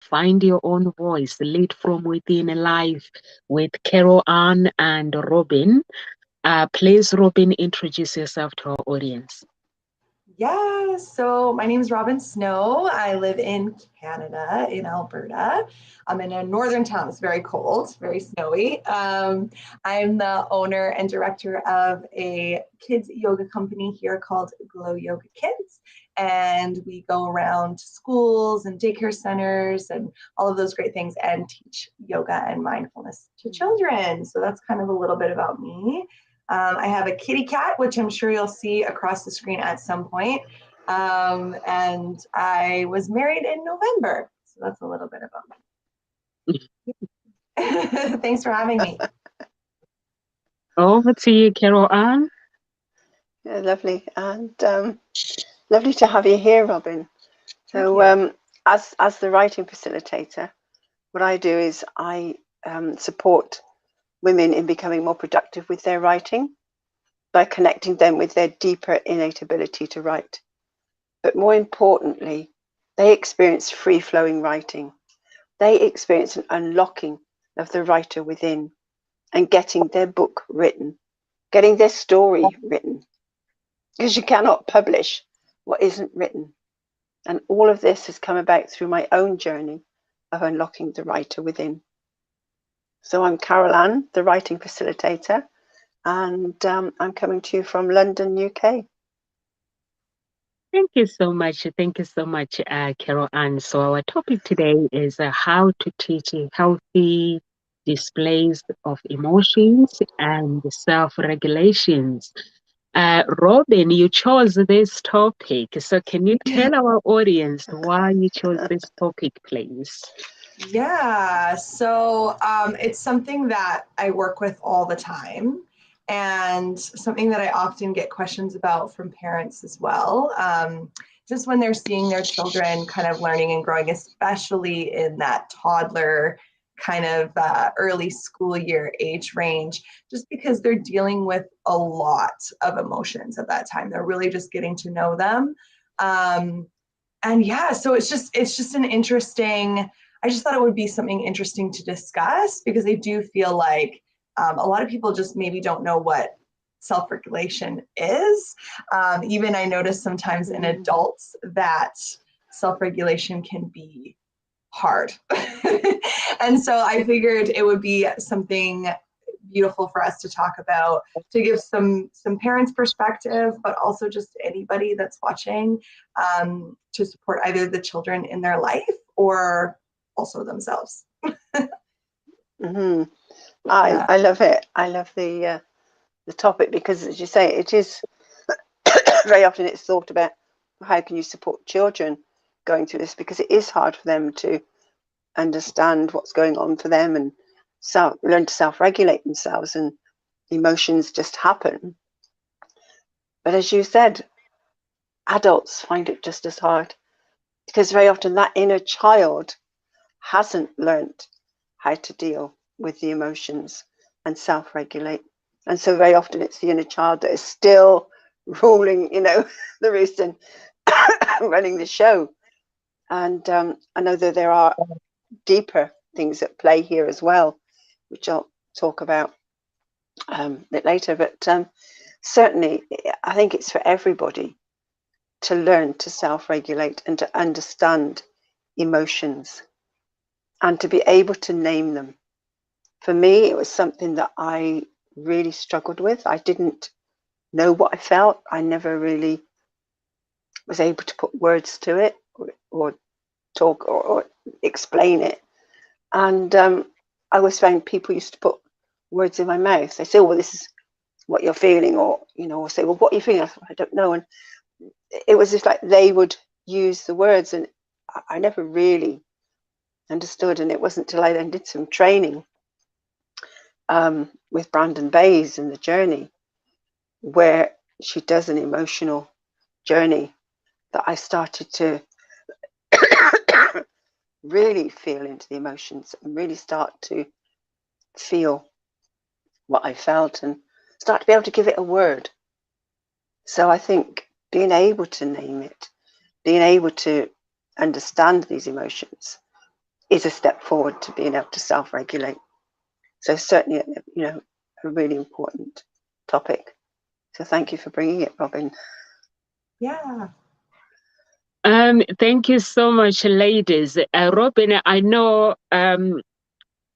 Find Your Own Voice, Lead from Within Life with Carol Ann and Robin. Please, Robin, introduce yourself to our audience. Yeah, so my name is Robin Snow. I live in Canada, in Alberta. I'm in a northern town. It's very cold, very snowy. I'm the owner and director of a kids yoga company here called Glow Yoga Kids. And we go around to schools and daycare centers and all of those great things and teach yoga and mindfulness to children. So that's kind of a little bit about me. I have a kitty cat, which I'm sure you'll see across the screen at some point. And I was married in November. So that's a little bit about me. Thanks for having me. Over to you, Carol Ann. Yeah, lovely. And lovely to have you here, Robin. So as the writing facilitator, what I do is I support women in becoming more productive with their writing by connecting them with their deeper innate ability to write. But more importantly, they experience free-flowing writing. They experience an unlocking of the writer within and getting their book written, getting their story written, because you cannot publish what isn't written. And all of this has come about through my own journey of unlocking the writer within. So I'm Carol Ann, the writing facilitator, and I'm coming to you from London, UK. Thank you so much. Thank you so much, Carol Ann. So our topic today is how to teach healthy displays of emotions and self-regulations. Robin, you chose this topic. So can you tell our audience why you chose this topic, please? Yeah, so it's something that I work with all the time and something that I often get questions about from parents as well. Just when they're seeing their children kind of learning and growing, especially in that toddler kind of early school year age range, just because they're dealing with a lot of emotions at that time. They're really just getting to know them. And yeah, so it's just an interesting, I just thought it would be something interesting to discuss because I do feel like a lot of people just maybe don't know what self-regulation is. Even I notice sometimes in adults that self-regulation can be hard. And so I figured it would be something beautiful for us to talk about, to give some parents perspective, but also just anybody that's watching, to support either the children in their life or also themselves. Mm-hmm. I love it. I love the topic because, as you say, it is very often it's thought about how can you support children going through this, because it is hard for them to understand what's going on for them and learn to self-regulate themselves, and emotions just happen. But as you said, adults find it just as hard because very often that inner child hasn't learned how to deal with the emotions and self-regulate. And so very often it's the inner child that is still ruling, the roost and running the show. And I know that there are deeper things at play here as well, which I'll talk about a bit later. But certainly, I think it's for everybody to learn to self-regulate and to understand emotions and to be able to name them. For me, it was something that I really struggled with. I didn't know what I felt. I never really was able to put words to it or talk or explain it. And I always found people used to put words in my mouth. They say, "Oh, well, this is what you're feeling," or or say, "Well, what are you feeling?" I don't know. And it was just like they would use the words, and I never really understood. And it wasn't until I then did some training with Brandon Bays in the journey, where she does an emotional journey, that I started to really feel into the emotions and really start to feel what I felt and start to be able to give it a word. So I think being able to name it, being able to understand these emotions is a step forward to being able to self-regulate. So certainly, you know, a really important topic. So thank you for bringing it, Robin. Yeah. Thank you so much, ladies. Robin, I know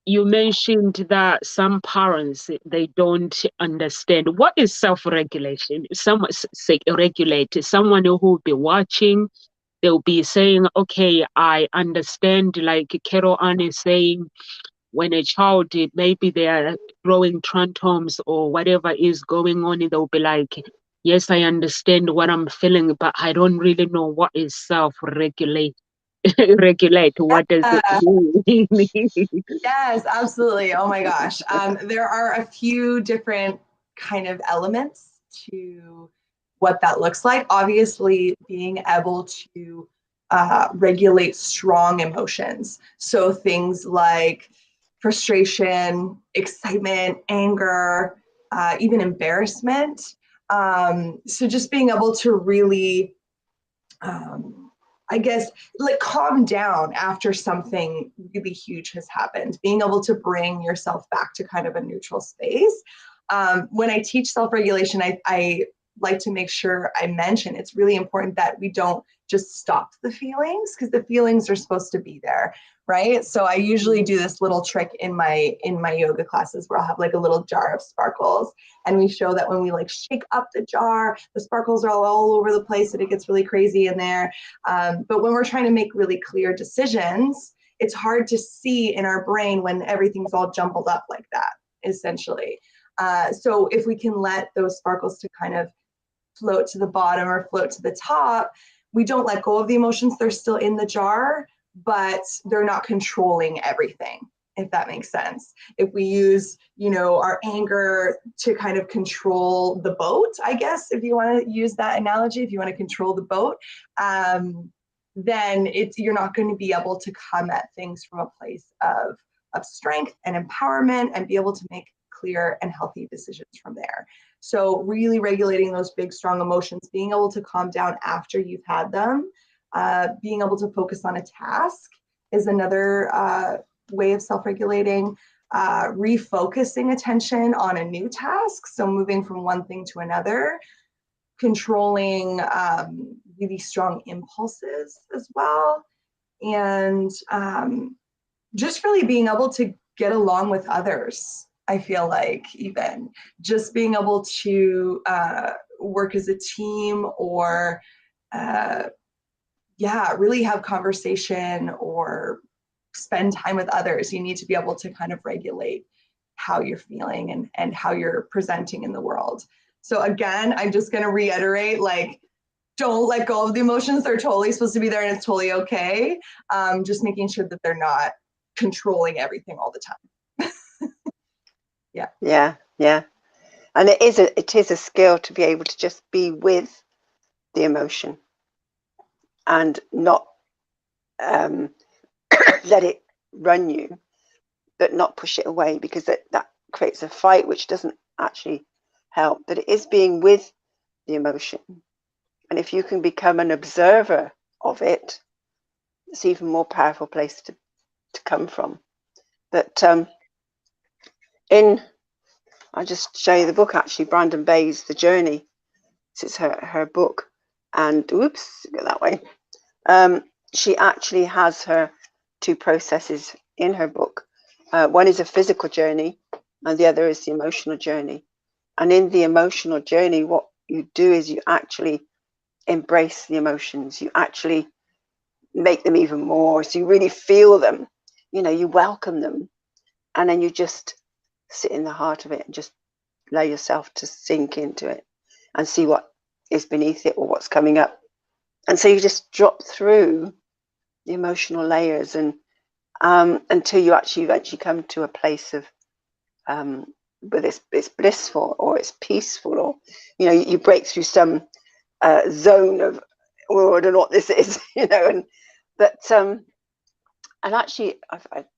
you mentioned that some parents, they don't understand what is self-regulation. Someone say regulate. Someone who will be watching, they'll be saying, "Okay, I understand." Like Carol Ann is saying, when a child maybe they are throwing tantrums or whatever is going on, they'll be like, "Yes, I understand what I'm feeling, but I don't really know what is self-regulate." Regulate. What does it Yeah. mean? Yes, absolutely. Oh my gosh. There are a few different kind of elements to what that looks like. Obviously, being able to regulate strong emotions. So things like frustration, excitement, anger, even embarrassment. So just being able to really I guess, like calm down after something really huge has happened, being able to bring yourself back to kind of a neutral space. When I teach self-regulation, I like to make sure I mention it's really important that we don't just stop the feelings, because the feelings are supposed to be there, right? So I usually do this little trick in my yoga classes where I'll have like a little jar of sparkles, and we show that when we like shake up the jar, the sparkles are all over the place and it gets really crazy in there. But when we're trying to make really clear decisions, it's hard to see in our brain when everything's all jumbled up like that, essentially. So if we can let those sparkles to kind of float to the bottom or float to the top, we don't let go of the emotions. They're still in the jar, but they're not controlling everything, if that makes sense. If we use, you know, our anger to kind of control the boat, I guess, if you want to use that analogy, if you want to control the boat, then you're not going to be able to come at things from a place of strength and empowerment and be able to make clear and healthy decisions from there. So really regulating those big, strong emotions, being able to calm down after you've had them, being able to focus on a task is another way of self-regulating, refocusing attention on a new task. So moving from one thing to another, controlling really strong impulses as well. And just really being able to get along with others. I feel like even just being able to work as a team or really have conversation or spend time with others. You need to be able to kind of regulate how you're feeling and how you're presenting in the world. So again, I'm just going to reiterate, like, don't let go of the emotions. They're totally supposed to be there and it's totally okay. Just making sure that they're not controlling everything all the time. Yeah. And it is a skill to be able to just be with the emotion and not let it run you, but not push it away, because that creates a fight which doesn't actually help. But it is being with the emotion. And if you can become an observer of it, it's an even more powerful place to come from. But I'll just show you the book, actually, Brandon Bay's The Journey. This is her book. And oops, go that way. She actually has her two processes in her book. One is a physical journey and the other is the emotional journey. And in the emotional journey, what you do is you actually embrace the emotions. You actually make them even more. So you really feel them, you know, you welcome them. And then you just sit in the heart of it and just allow yourself to sink into it and see what is beneath it or what's coming up. And so you just drop through the emotional layers and until you actually eventually come to a place of whether it's blissful or it's peaceful, or you know, you break through some zone of, oh, I don't know what this is, you know. And actually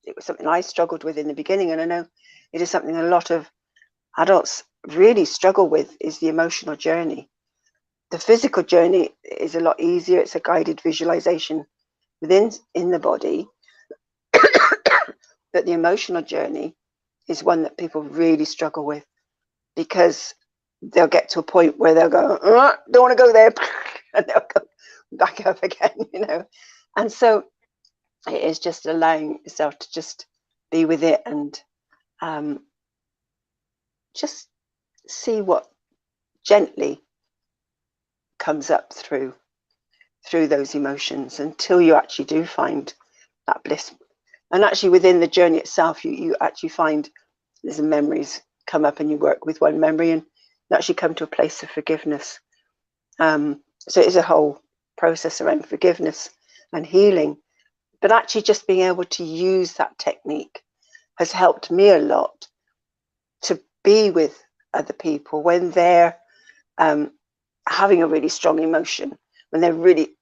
it was something I struggled with in the beginning, and I know it is something a lot of adults really struggle with, is the emotional journey. The physical journey is a lot easier. It's a guided visualization in the body. But the emotional journey is one that people really struggle with, because they'll get to a point where they'll go, don't want to go there, and they'll go back up again, you know. And so it is just allowing yourself to just be with it, and just see what gently comes up through those emotions, until you actually do find that bliss. And actually within the journey itself, you actually find there's memories come up, and you work with one memory and you actually come to a place of forgiveness. So it is a whole process around forgiveness and healing. But actually just being able to use that technique has helped me a lot to be with other people when they're having a really strong emotion, when they're really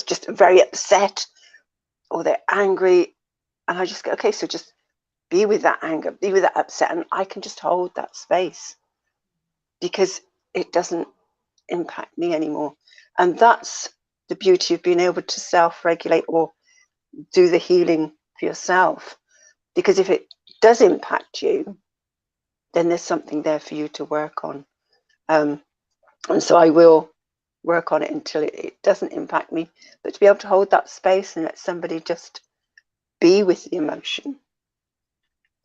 just very upset or they're angry. And I just go, okay, so just be with that anger, be with that upset, and I can just hold that space, because it doesn't impact me anymore. And that's the beauty of being able to self-regulate or do the healing for yourself. Because if it does impact you, then there's something there for you to work on. And so I will work on it until it doesn't impact me. But to be able to hold that space and let somebody just be with the emotion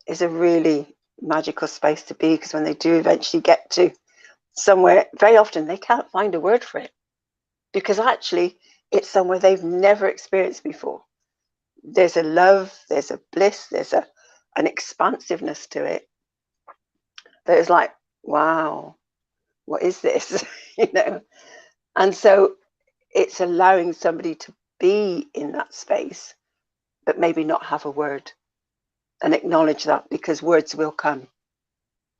is a really magical space to be, because when they do eventually get to somewhere, very often they can't find a word for it, because actually it's somewhere they've never experienced before. There's a love, there's a bliss, there's an expansiveness to it that is like, wow, what is this? You know. And so it's allowing somebody to be in that space, but maybe not have a word, and acknowledge that, because words will come.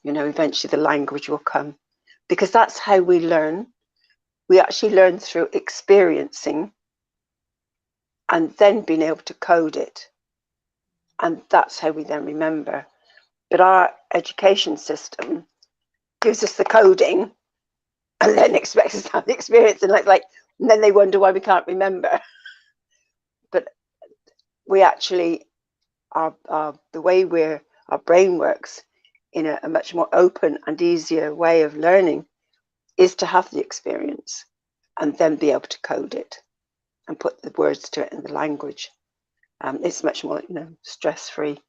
You know, eventually the language will come, because that's how we learn. We actually learn through experiencing and then being able to code it. And that's how we then remember. But our education system gives us the coding and then expects us to have the experience, and and then they wonder why we can't remember. But we actually, the way our brain works in a much more open and easier way of learning is to have the experience and then be able to code it and put the words to it in the language. It's much more, stress-free.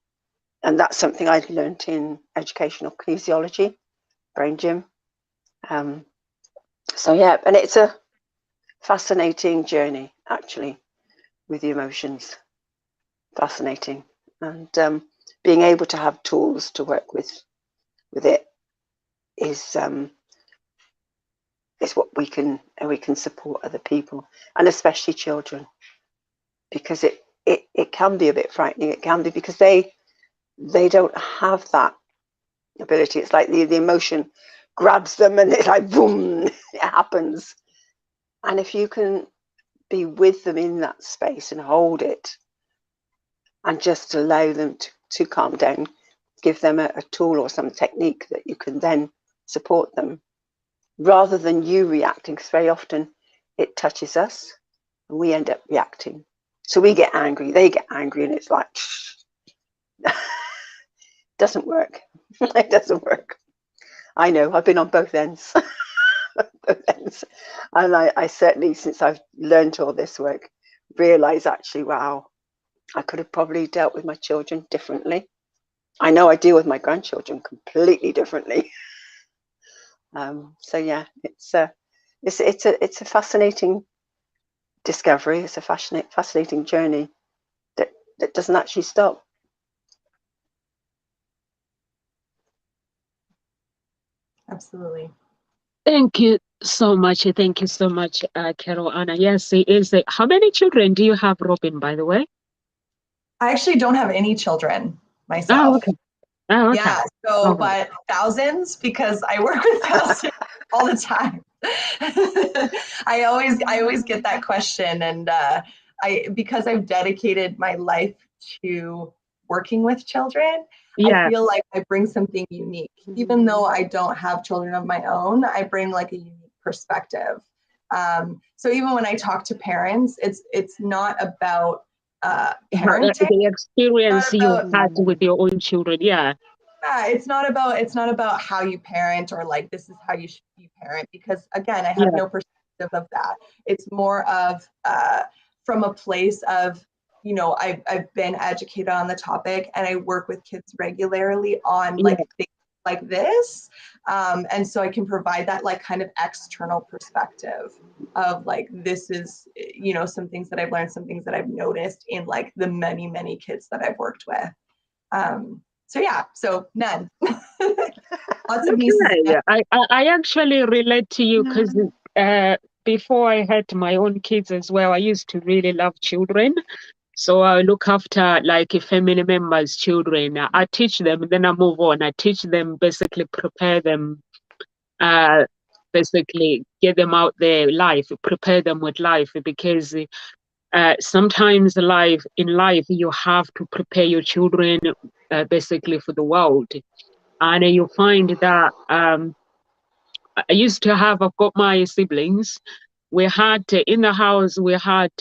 And that's something I learned in educational kinesiology, brain gym. So yeah, and it's a fascinating journey, actually, with the emotions. Fascinating. And being able to have tools to work with it is what we can support other people, and especially children, because it can be a bit frightening. It can be, because they don't have that ability. It's like the emotion grabs them and it's like boom, it happens. And if you can be with them in that space and hold it and just allow them to calm down, give them a tool or some technique that you can then support them, rather than you reacting, because very often it touches us and we end up reacting. So we get angry, they get angry, and it's like, doesn't work. It doesn't work. I know, I've been on both ends. Both ends. And I certainly, since I've learned all this work, realize actually, wow, I could have probably dealt with my children differently. I know I deal with my grandchildren completely differently. So yeah, it's a fascinating discovery. It's a fascinating journey that doesn't actually stop. Absolutely. Thank you so much. Thank you so much, Carol Anna. Yes, it is. How many children do you have, Robin, by the way? I actually don't have any children Oh, myself. okay. Oh, okay. Yeah, so, All right. but thousands, because I work with thousands all the time. I always get that question, and because I've dedicated my life to working with children, I Yeah. feel like I bring something unique. Even though I don't have children of my own, I bring like a unique perspective. So even when I talk to parents, it's not about parenting. The experience you About, had with your own children. Yeah. it's not about how you parent or like this is how you should you parent, because again, I have Yeah. no perspective of that. It's more of from a place of, you know, I've been educated on the topic and I work with kids regularly on Yeah. like things like this, and so I can provide that like kind of external perspective of like this is, you know, some things that I've learned, some things that I've noticed in like the many kids that I've worked with. So yeah, so none. Lots of nieces and Okay. I actually relate to you because before I had my own kids as well, I used to really love children. So I look after like a family members' children. I teach them, then I move on. I teach them, basically prepare them, uh, basically get them out there, life, prepare them with life, because sometimes in life you have to prepare your children, basically for the world. And you find that I used to have, I've got my siblings. We had in the house, we had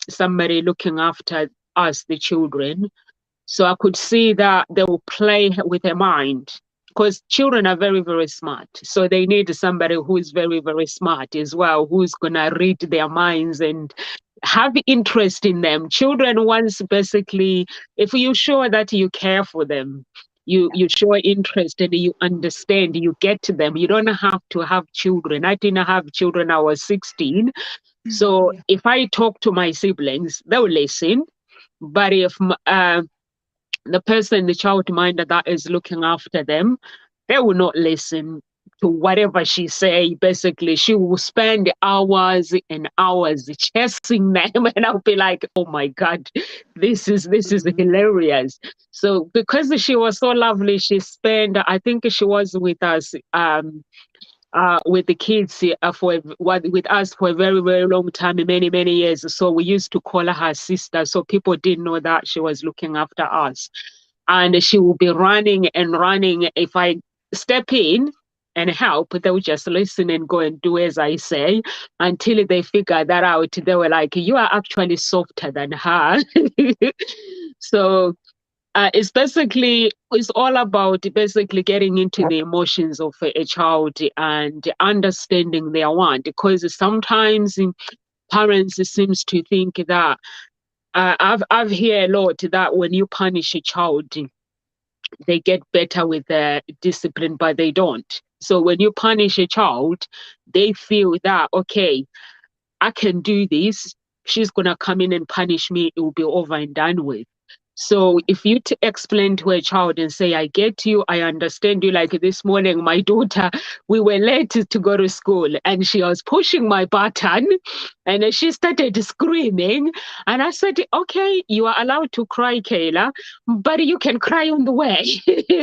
somebody looking after us, the children. So I could see that they will play with their mind, because children are very smart. So they need somebody who is very smart as well, who's going to read their minds and have interest in them. Children, once basically, if you show that you care for them, you show interest and you understand, you get to them. You don't have to have children. I didn't have children. I was 16. So yeah. if I talk to my siblings, they will listen. But if the person, the childminder that is looking after them, they will not listen to whatever she say. Basically, she will spend hours and hours chasing them, and I'll be like, "Oh my God, this is hilarious." So because she was so lovely, she spent. I think she was with us. With the kids with us for a very long time, many years. So we used to call her sister. So people didn't know that she was looking after us, and she will be running and running. If I step in and help, they would just listen and go and do as I say until they figure that out. They were like, "You are actually softer than her." So it's all about basically getting into the emotions of a child and understanding their want, because sometimes parents seems to think that I've heard a lot that when you punish a child, they get better with the discipline, but they don't. So when you punish a child, they feel that, okay, I can do this. She's going to come in and punish me. It will be over and done with. So if you explain to a child and say, I get you, I understand you. Like this morning, my daughter, we were late to go to school and she was pushing my button and she started screaming. And I said, okay, you are allowed to cry, Kayla, but you can cry on the way.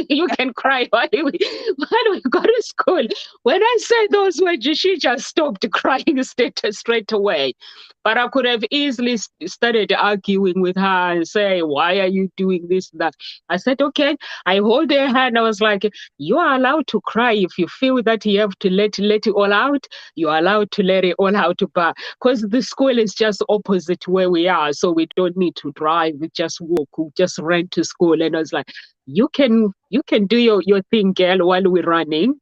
You can cry while we go to school. When I said those words, she just stopped crying straight away. But I could have easily started arguing with her and say, why are you doing this, that? I said, okay. I hold her hand. I was like, you are allowed to cry. If you feel that you have to let it all out, you are allowed to let it all out. But because the school is just opposite where we are, so we don't need to drive. We just walk. We just run to school. And I was like, you can do your thing, girl, while we're running.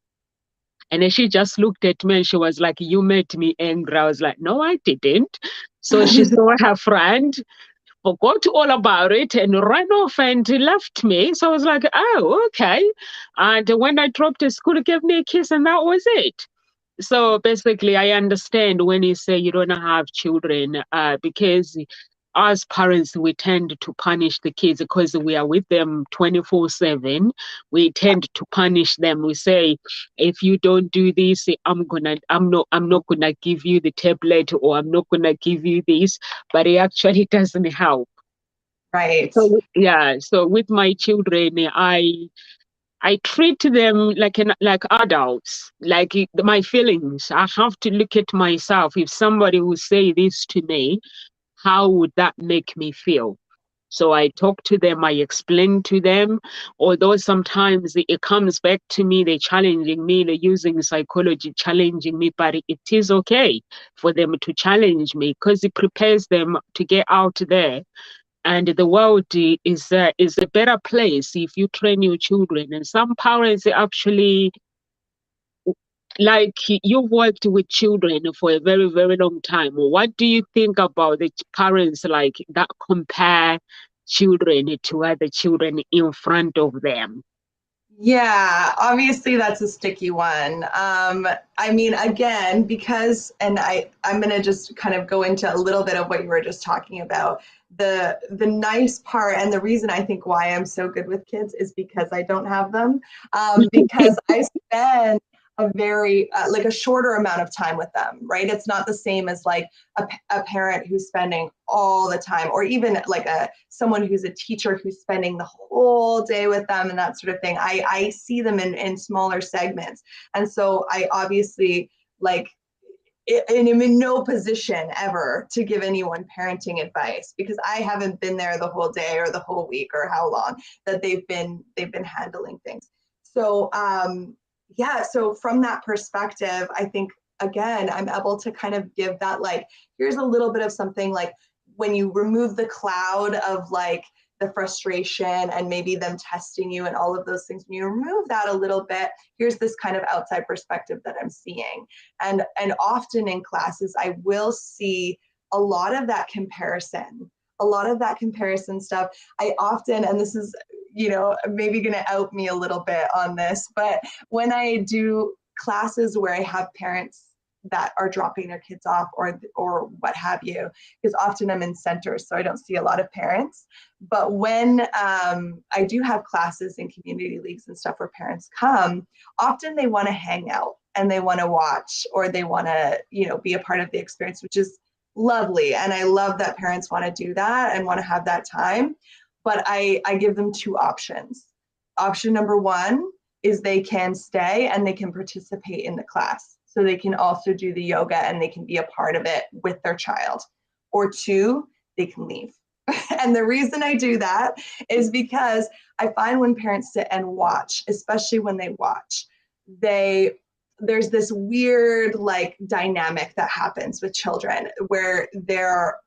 And then she just looked at me and she was like, you made me angry. I was like, no, I didn't. So she saw her friend, forgot all about it and ran off and left me. So I was like, oh, okay. And when I dropped to school, gave me a kiss and that was it. So basically, I understand when you say you don't have children, because as parents, we tend to punish the kids because we are with them 24/7. We tend to punish them. We say, if you don't do this, I'm not gonna give you the tablet, or I'm not gonna give you this. But it actually doesn't help. Right. So yeah, so with my children, I treat them like adults, like my feelings. I have to look at myself. If somebody will say this to me, how would that make me feel? So I talk to them, I explain to them, although sometimes it comes back to me, they're challenging me, they're using psychology, challenging me, but it is okay for them to challenge me because it prepares them to get out there and the world is a better place if you train your children. And some parents actually, like, you've worked with children for a very, very long time. What do you think about the parents like that compare children to other children in front of them? Yeah, obviously that's a sticky one. I mean, again, because, and I'm gonna just kind of go into a little bit of what you were just talking about. The nice part, and the reason I think why I'm so good with kids is because I don't have them. Because I spend a very like a shorter amount of time with them, right? It's not the same as like a parent who's spending all the time, or even like someone who's a teacher who's spending the whole day with them and that sort of thing. I see them in smaller segments. And so I obviously like, and I'm in no position ever to give anyone parenting advice because I haven't been there the whole day or the whole week or how long that they've been handling things. So yeah, so from that perspective, I think again, I'm able to kind of give that, like, here's a little bit of something, like when you remove the cloud of like the frustration and maybe them testing you and all of those things, when you remove that a little bit, here's this kind of outside perspective that I'm seeing. And often in classes, I will see a lot of that comparison, stuff. I often, and this is, you know, maybe going to out me a little bit on this, but when I do classes where I have parents that are dropping their kids off or what have you, because often I'm in centers, so I don't see a lot of parents. But when I do have classes in community leagues and stuff where parents come, often they want to hang out and they want to watch, or they want to, you know, be a part of the experience, which is lovely. And I love that parents want to do that and want to have that time. But I give them two options. Option number one is they can stay and they can participate in the class. So they can also do the yoga and they can be a part of it with their child. Or two, they can leave. And the reason I do that is because I find when parents sit and watch, especially when they watch, there's this weird like dynamic that happens with children where they're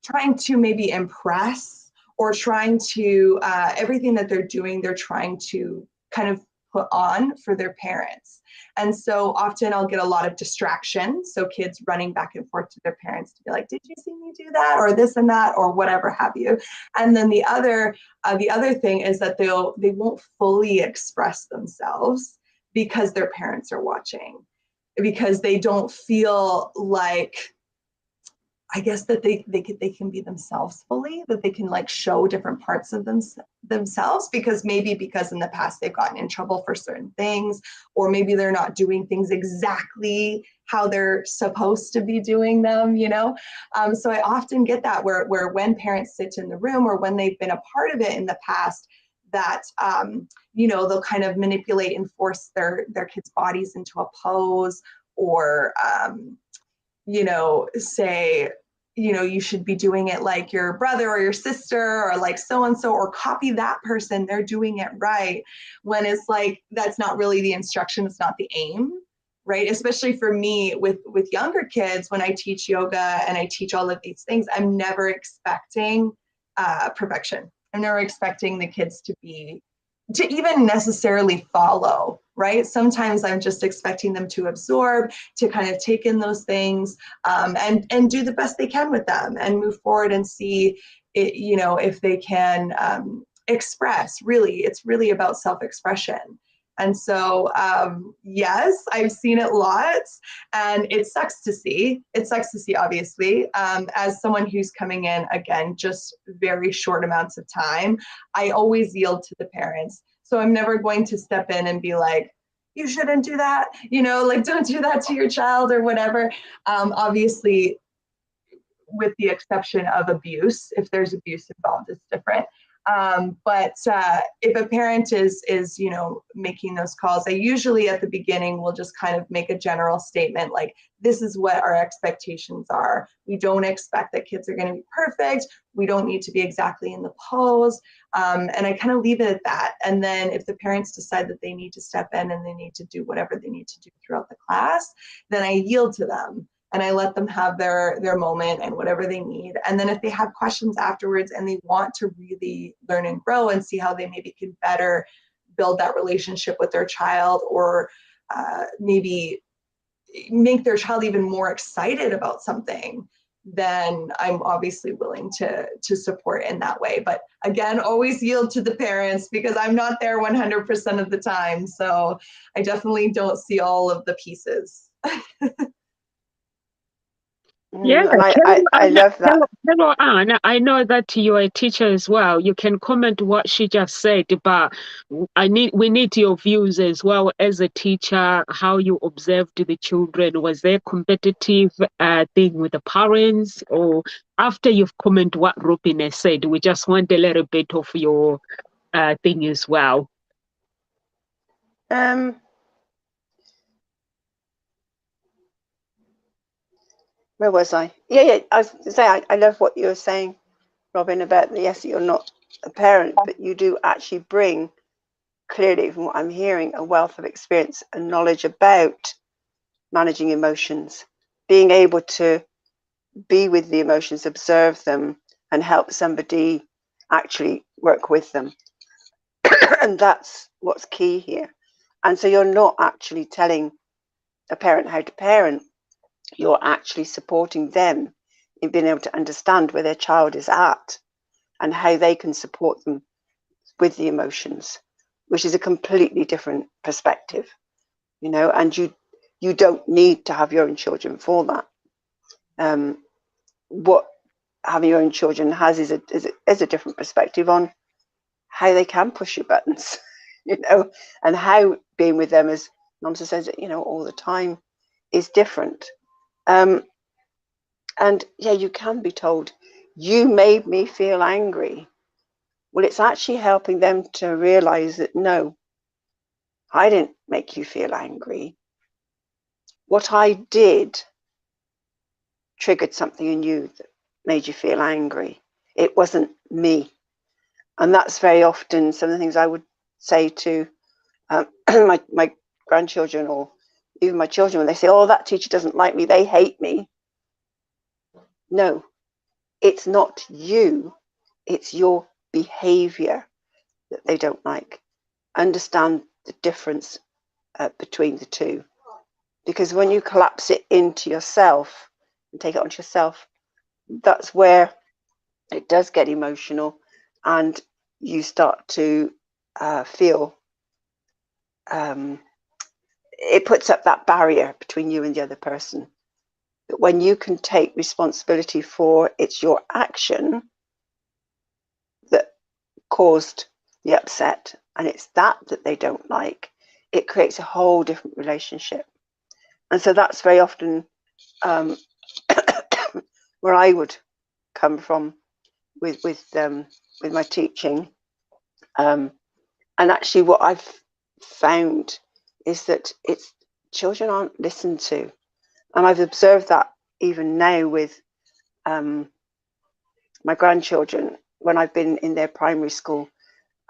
trying to maybe impress, or trying to everything that they're doing, they're trying to kind of put on for their parents. And so often I'll get a lot of distraction. So kids running back and forth to their parents to be like, did you see me do that? Or this and that, or whatever have you. And then the other thing is that they won't fully express themselves because their parents are watching, because they don't feel like, I guess, that they can be themselves fully, that they can like show different parts of themselves, because maybe because in the past they've gotten in trouble for certain things, or maybe they're not doing things exactly how they're supposed to be doing them, you know? So I often get that where when parents sit in the room, or when they've been a part of it in the past, that you know, they'll kind of manipulate and force their kids' bodies into a pose, or you know, say, you know, you should be doing it like your brother or your sister, or like so and so, or copy that person, they're doing it right, when it's like that's not really the instruction, it's not the aim, right? Especially for me with younger kids, when I teach yoga and I teach all of these things, I'm never expecting perfection. I'm never expecting the kids to even necessarily follow, right? Sometimes I'm just expecting them to absorb, to kind of take in those things, and do the best they can with them, and move forward and see it, you know, if they can express. Really, it's really about self-expression. And so, yes, I've seen it lots, and it sucks to see. It sucks to see, obviously. As someone who's coming in, again, just very short amounts of time, I always yield to the parents. So I'm never going to step in and be like, you shouldn't do that, you know, like, don't do that to your child or whatever. Obviously, with the exception of abuse. If there's abuse involved, it's different. But if a parent is you know, making those calls, I usually at the beginning will just kind of make a general statement like, this is what our expectations are. We don't expect that kids are going to be perfect. We don't need to be exactly in the pose. And I kind of leave it at that. And then if the parents decide that they need to step in and they need to do whatever they need to do throughout the class, then I yield to them. and I let them have their moment and whatever they need. And then if they have questions afterwards and they want to really learn and grow and see how they maybe can better build that relationship with their child, or maybe make their child even more excited about something, then I'm obviously willing to support in that way. But again, always yield to the parents, because I'm not there 100% of the time. So I definitely don't see all of the pieces. Yeah, And I love that. Hello, Anne. I know that you're a teacher as well. You can comment what she just said, but we need your views as well as a teacher, how you observed the children. Was there competitive thing with the parents? Or after you've commented what Rupin has said, we just want a little bit of your thing as well. Where was I? Yeah. I was going to say, I love what you were saying, Robin, about yes, you're not a parent, but you do actually bring, clearly from what I'm hearing, a wealth of experience and knowledge about managing emotions, being able to be with the emotions, observe them, and help somebody actually work with them. And that's what's key here. And so you're not actually telling a parent how to parent, you're actually supporting them in being able to understand where their child is at and how they can support them with the emotions, which is a completely different perspective, and you don't need to have your own children for that. What having your own children has is a different perspective on how they can push your buttons, and how being with them, as Namsa says, all the time, is different. And yeah, you can be told, you made me feel angry. Well, it's actually helping them to realize that, no, I didn't make you feel angry. What I did triggered something in you that made you feel angry. It wasn't me. And that's very often some of the things I would say to my grandchildren, or even my children, when they say, oh, that teacher doesn't like me, they hate me. No, it's not you, it's your behavior that they don't like. Understand the difference between the two. Because when you collapse it into yourself and take it onto yourself, that's where it does get emotional, and you start to feel it puts up that barrier between you and the other person. But when you can take responsibility for it's your action that caused the upset, and it's that they don't like, it creates a whole different relationship. And so that's very often where I would come from with my teaching. And actually what I've found is that it's children aren't listened to. And I've observed that even now with my grandchildren, when I've been in their primary school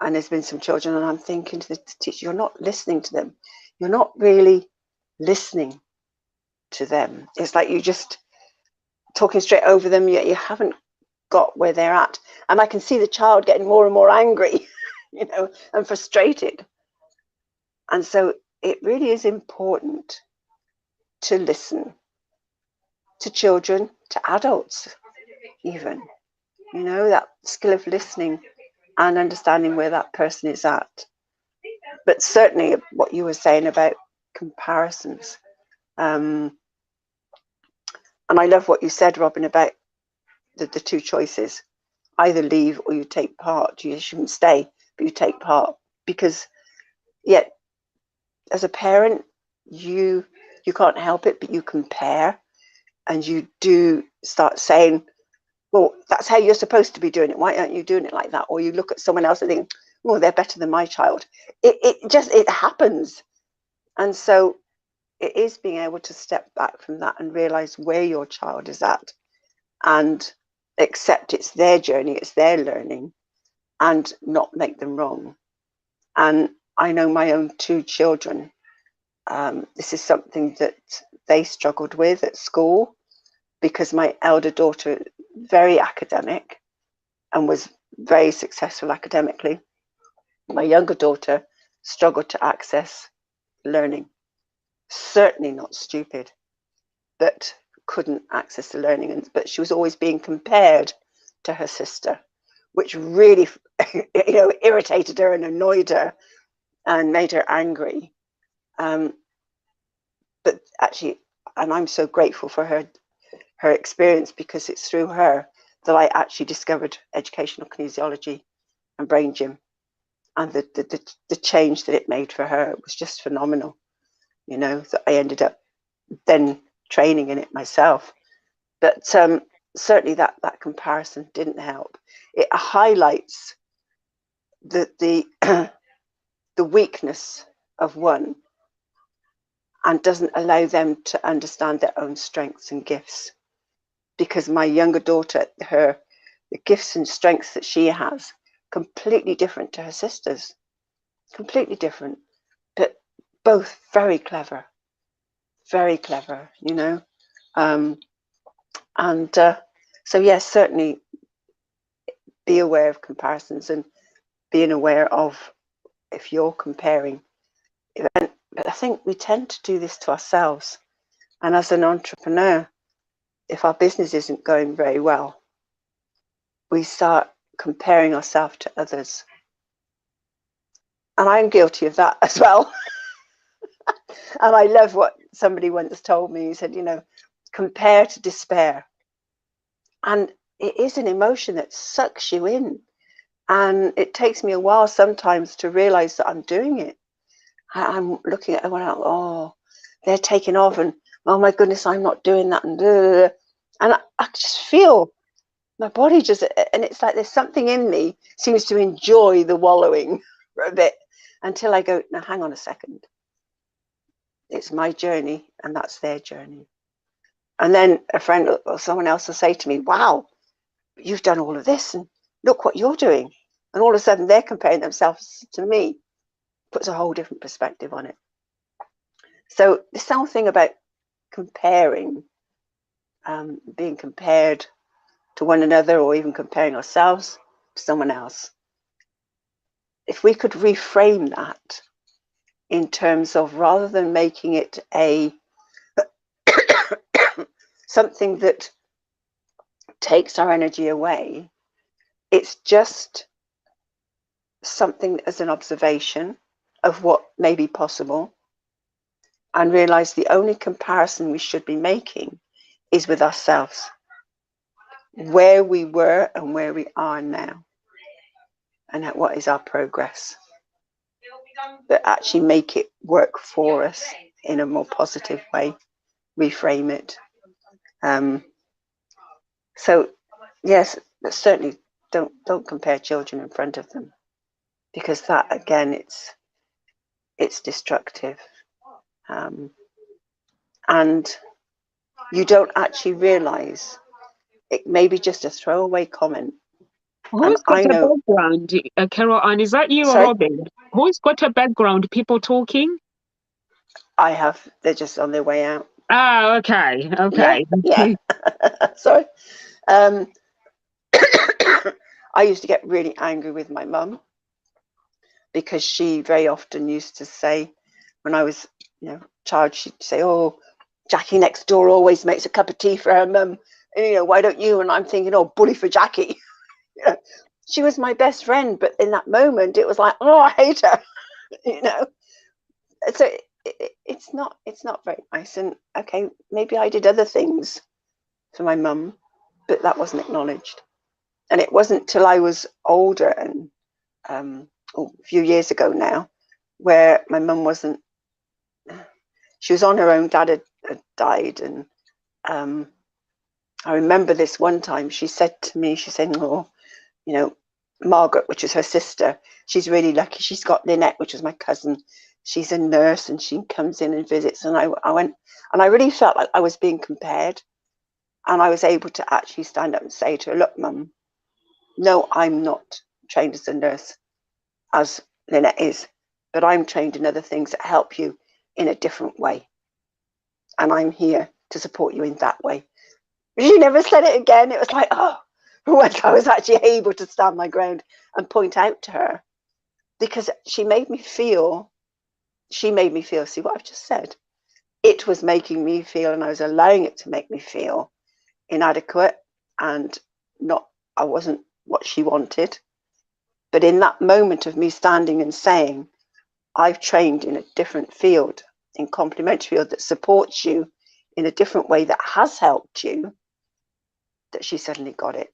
and there's been some children, and I'm thinking to the teacher, you're not listening to them. You're not really listening to them. It's like you just talking straight over them, yet you haven't got where they're at. And I can see the child getting more and more angry, and frustrated. And so it really is important to listen to children, to adults even, that skill of listening and understanding where that person is at. But certainly what you were saying about comparisons. And I love what you said, Robin, about the two choices. Either leave or you take part. You shouldn't stay, but you take part. Because yet, as a parent, you can't help it, but you compare, and you do start saying, well, that's how you're supposed to be doing it. Why aren't you doing it like that? Or you look at someone else and think, oh, they're better than my child. It happens. And so it is being able to step back from that and realize where your child is at and accept it's their journey, it's their learning, and not make them wrong. And I know my own two children. This is something that they struggled with at school, because my elder daughter, very academic and was very successful academically. My younger daughter struggled to access learning. Certainly not stupid, but couldn't access the learning. But she was always being compared to her sister, which really irritated her and annoyed her and made her angry. But actually, and I'm so grateful for her experience, because it's through her that I actually discovered educational kinesiology and brain gym, and the change that it made for her was just phenomenal. That I ended up then training in it myself. But certainly that comparison didn't help. It highlights the weakness of one, and doesn't allow them to understand their own strengths and gifts. Because my younger daughter, the gifts and strengths that she has, completely different to her sisters, completely different, but both very clever, so yes, certainly be aware of comparisons, and being aware of if you're comparing. But I think we tend to do this to ourselves. And as an entrepreneur, if our business isn't going very well, we start comparing ourselves to others. And I'm guilty of that as well. And I love what somebody once told me. He said, compare to despair. And it is an emotion that sucks you in. And it takes me a while sometimes to realize that I'm doing it. I'm looking at everyone else, oh, they're taking off, and oh my goodness, I'm not doing that. And I just feel my body and it's like there's something in me seems to enjoy the wallowing for a bit, until I go, now hang on a second. It's my journey and that's their journey. And then a friend or someone else will say to me, wow, you've done all of this and look what you're doing. And all of a sudden they're comparing themselves to me. Puts a whole different perspective on it. So this whole thing about comparing, being compared to one another, or even comparing ourselves to someone else, if we could reframe that in terms of, rather than making it something that takes our energy away, it's just something as an observation of what may be possible, and realize the only comparison we should be making is with ourselves, where we were and where we are now, and at what is our progress. But actually make it work for us in a more positive way, reframe it. So yes, but certainly don't compare children in front of them, because that again, it's destructive. And you don't actually realize it may be just a throwaway comment. And Who's got I a know. background, Carol? And is that you or Sorry, Robin? Who's got a background? People talking? I have. They're just on their way out. Ah, okay, Yeah, okay. yeah. Sorry. I used to get really angry with my mum, because she very often used to say, when I was, child, she'd say, "Oh, Jackie next door always makes a cup of tea for her mum. And, why don't you?" And I'm thinking, "Oh, bully for Jackie." She was my best friend, but in that moment, it was like, "Oh, I hate her." So it's not very nice. And okay, maybe I did other things for my mum, but that wasn't acknowledged. And it wasn't till I was older, and a few years ago now, where my mum wasn't. She was on her own. Dad had died, and I remember this one time she said to me, she said, "Oh, Margaret," which is her sister, "she's really lucky. She's got Lynette," which was my cousin. "She's a nurse and she comes in and visits." And I went, and I really felt like I was being compared. And I was able to actually stand up and say to her, "Look, Mum, no, I'm not trained as a nurse as Lynette is, but I'm trained in other things that help you in a different way." and I'm here to support you in that way. She never said it again. It was like, oh, once I was actually able to stand my ground and point out to her, because she made me feel, see what I've just said? It was making me feel, and I was allowing it to make me feel inadequate and not, I wasn't what she wanted. But in that moment of me standing and saying, I've trained in a different field, in complementary field that supports you in a different way that has helped you, that she suddenly got it.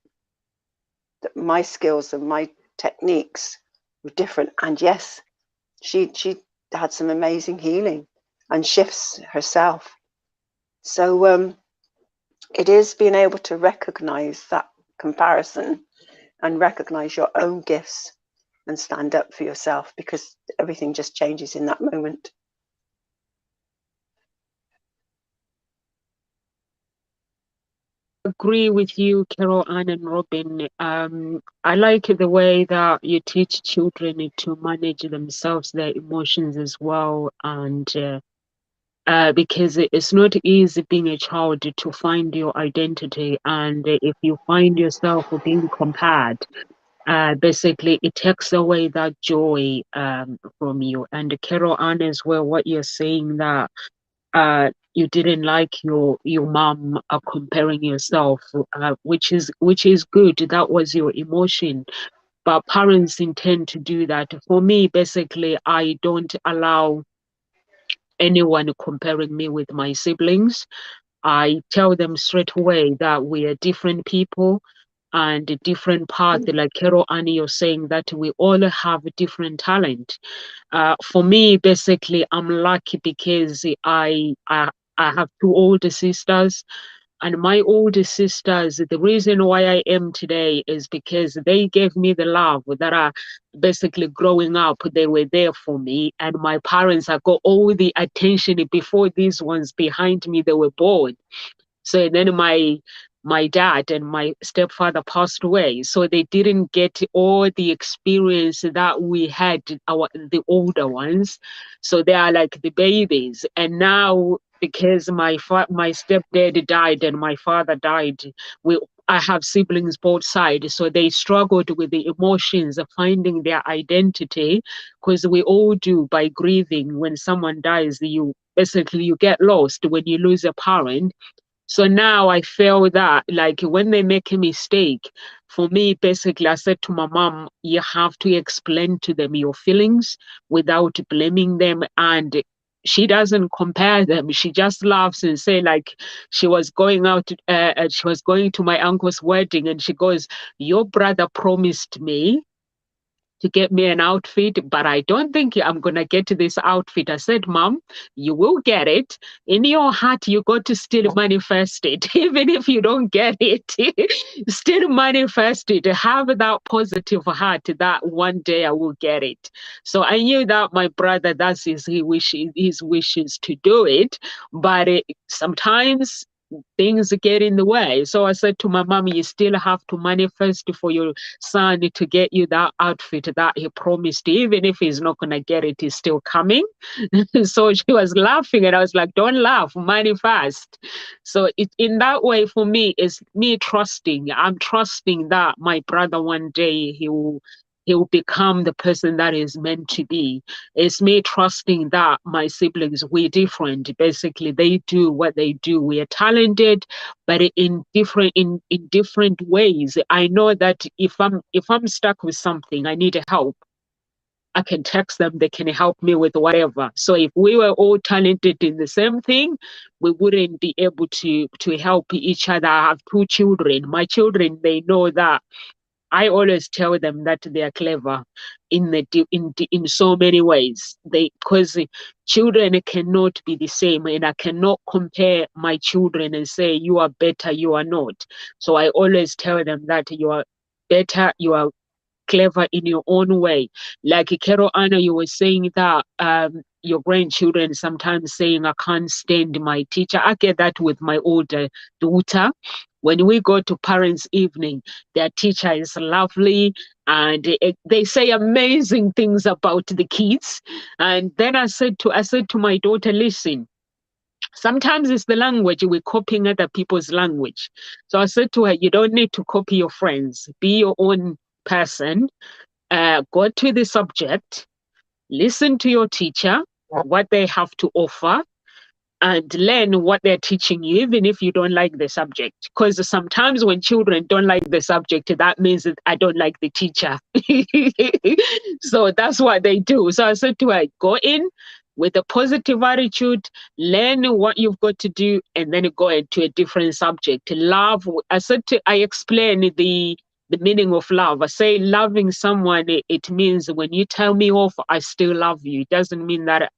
That my skills and my techniques were different. And yes, she had some amazing healing and shifts herself. So it is being able to recognize that comparison and recognize your own gifts and stand up for yourself, because everything just changes in that moment. Agree with you, Carol Ann and Robin. I like the way that you teach children to manage themselves, their emotions as well, and because it's not easy being a child to find your identity, and if you find yourself being compared, basically it takes away that joy from you. And Carol Ann as well, what you're saying that you didn't like your mom comparing yourself, which is good. That was your emotion, but parents intend to do that. For me, basically, I don't allow anyone comparing me with my siblings. I tell them straight away that we are different people and a different path. Like Carol Annie, you're saying that we all have a different talent. For me, basically, I'm lucky because I have two older sisters, and my older sisters, the reason why I am today is because they gave me the love that I basically growing up, they were there for me. And my parents, I got all the attention before these ones behind me, they were born. So then my dad and my stepfather passed away. So they didn't get all the experience that we had, the older ones. So they are like the babies. And now because my stepdad died and my father died, we I have siblings both sides, so they struggled with the emotions of finding their identity, because we all do by grieving. When someone dies, you basically you get lost when you lose a parent. So now I feel that, like, when they make a mistake, for me, basically, I said to my mom, you have to explain to them your feelings without blaming them. And she doesn't compare them. She just laughs and say, like, she was going to my uncle's wedding, and she goes, your brother promised me to get me an outfit, but I don't think I'm gonna get this outfit. I said, Mom, you will get it. In your heart, you got to still manifest it. Even if you don't get it, still manifest it. Have that positive heart that one day I will get it. So I knew that my brother, that's his wishes to do it. But sometimes things get in the way. So I said to my mom, you still have to manifest for your son to get you that outfit that he promised. Even if he's not going to get it, he's still coming. So she was laughing, and I was like, don't laugh, manifest. So in that way, for me, is me trusting. I'm trusting that my brother one day he will become the person that is meant to be. It's me trusting that my siblings, we're different. Basically, they do what they do. We are talented, but in different ways. I know that if I'm stuck with something, I need help. I can text them, they can help me with whatever. So if we were all talented in the same thing, we wouldn't be able to help each other. I have two children. My children, they know that I always tell them that they are clever in so many ways. Because children cannot be the same, and I cannot compare my children and say you are better, you are not. So I always tell them that you are better, you are clever in your own way. Like Carol Anna, you were saying that your grandchildren sometimes saying, I can't stand my teacher. I get that with my older daughter. When we go to parents' evening, their teacher is lovely, and they say amazing things about the kids. And then I said to my daughter, listen, Sometimes it's the language, we're copying other people's language. So I said to her, you don't need to copy your friends, be your own person, go to the subject, listen to your teacher, what they have to offer, and learn what they're teaching you, even if you don't like the subject. Because sometimes when children don't like the subject, that means that I don't like the teacher. So that's what they do. So I said to her, go in with a positive attitude, learn what you've got to do, and then go into a different subject. Love, I explain the meaning of love. I say loving someone, it means when you tell me off, I still love you. It doesn't mean that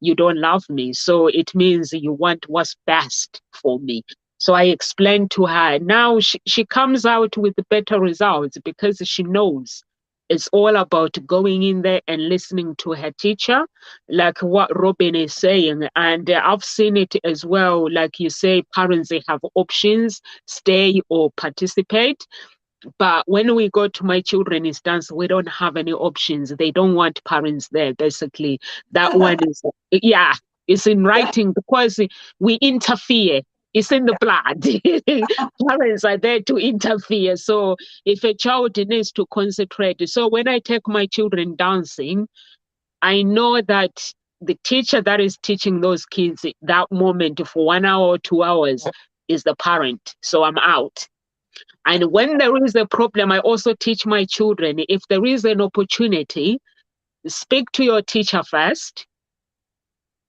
you don't love me. So it means you want what's best for me. So I explained to her. Now she comes out with better results because she knows it's all about going in there and listening to her teacher, like what Robin is saying. And I've seen it as well. Like you say, parents, they have options, stay or participate. But when we go to my children's dance, we don't have any options. They don't want parents there, basically. That one is, yeah, it's in Yeah. writing because we interfere. It's in the blood. Parents are there to interfere. So if a child needs to concentrate, so when I take my children dancing, I know that the teacher that is teaching those kids that moment for 1 hour or 2 hours is the parent. So I'm out. And when there is a problem, I also teach my children, if there is an opportunity, speak to your teacher first.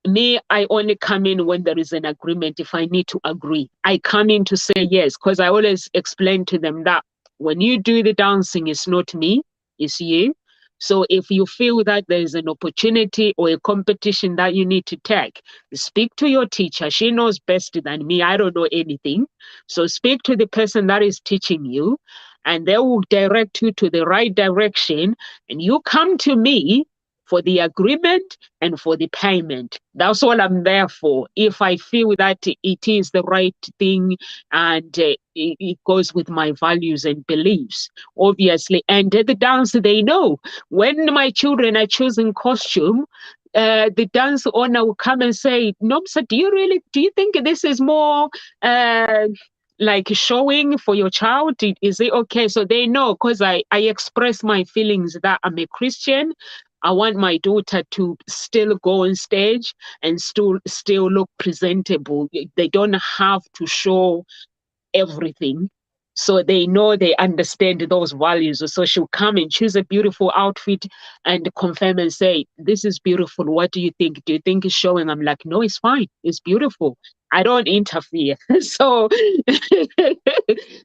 Me, I only come in when there is an agreement. If I need to agree, I come in to say yes, because I always explain to them that when you do the dancing, it's not me, it's you. So if you feel that there is an opportunity or a competition that you need to take, speak to your teacher. She knows best than me. I don't know anything. So speak to the person that is teaching you, and they will direct you to the right direction. And you come to me for the agreement and for the payment. That's all I'm there for. If I feel that it is the right thing and it goes with my values and beliefs, obviously. And the dance, they know. When my children are choosing costume, the dance owner will come and say, Nomsa, do you think this is more uh, like showing for your child? Is it okay? So they know, because I express my feelings that I'm a Christian. I want my daughter to still go on stage and still look presentable. They don't have to show everything. So they know, they understand those values. So she'll come and choose a beautiful outfit and confirm and say, this is beautiful. What do you think? Do you think it's showing? I'm like, no, it's fine. It's beautiful. I don't interfere. So,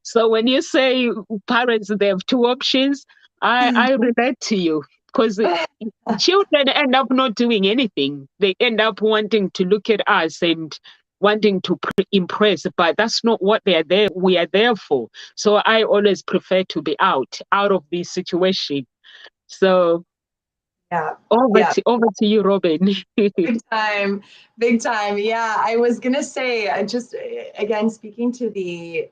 so when you say parents, they have two options, I relate to you, because children end up not doing anything. They end up wanting to look at us and wanting to impress, but that's not what we are there for. So I always prefer to be out of this situation. So Yeah. Yeah. over to you, Robin. Big time, big time. Yeah, I was gonna say, just again speaking to the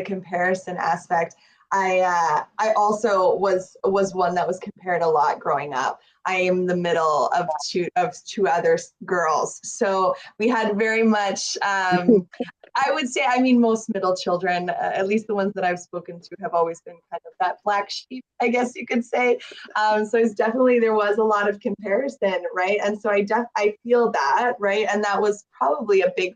comparison aspect. I also was one that was compared a lot growing up. I am the middle of two other girls, so we had very much. I would say, I mean, most middle children, at least the ones that I've spoken to, have always been kind of that black sheep, I guess you could say. So it's definitely, there was a lot of comparison, right? And so I feel that, right? And that was probably a big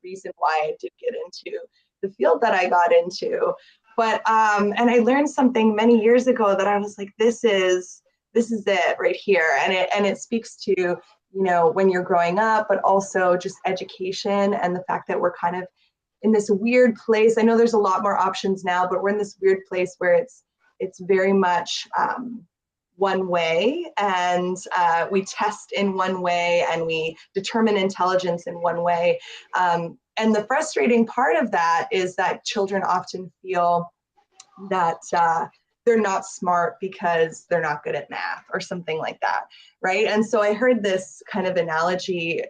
reason why I did get into the field that I got into. But and I learned something many years ago that I was like, this is it right here, and it speaks to, when you're growing up, but also just education and the fact that we're kind of in this weird place. I know there's a lot more options now, but we're in this weird place where it's very much one way, and we test in one way, and we determine intelligence in one way. And the frustrating part of that is that children often feel that they're not smart because they're not good at math or something like that, right? And so I heard this kind of analogy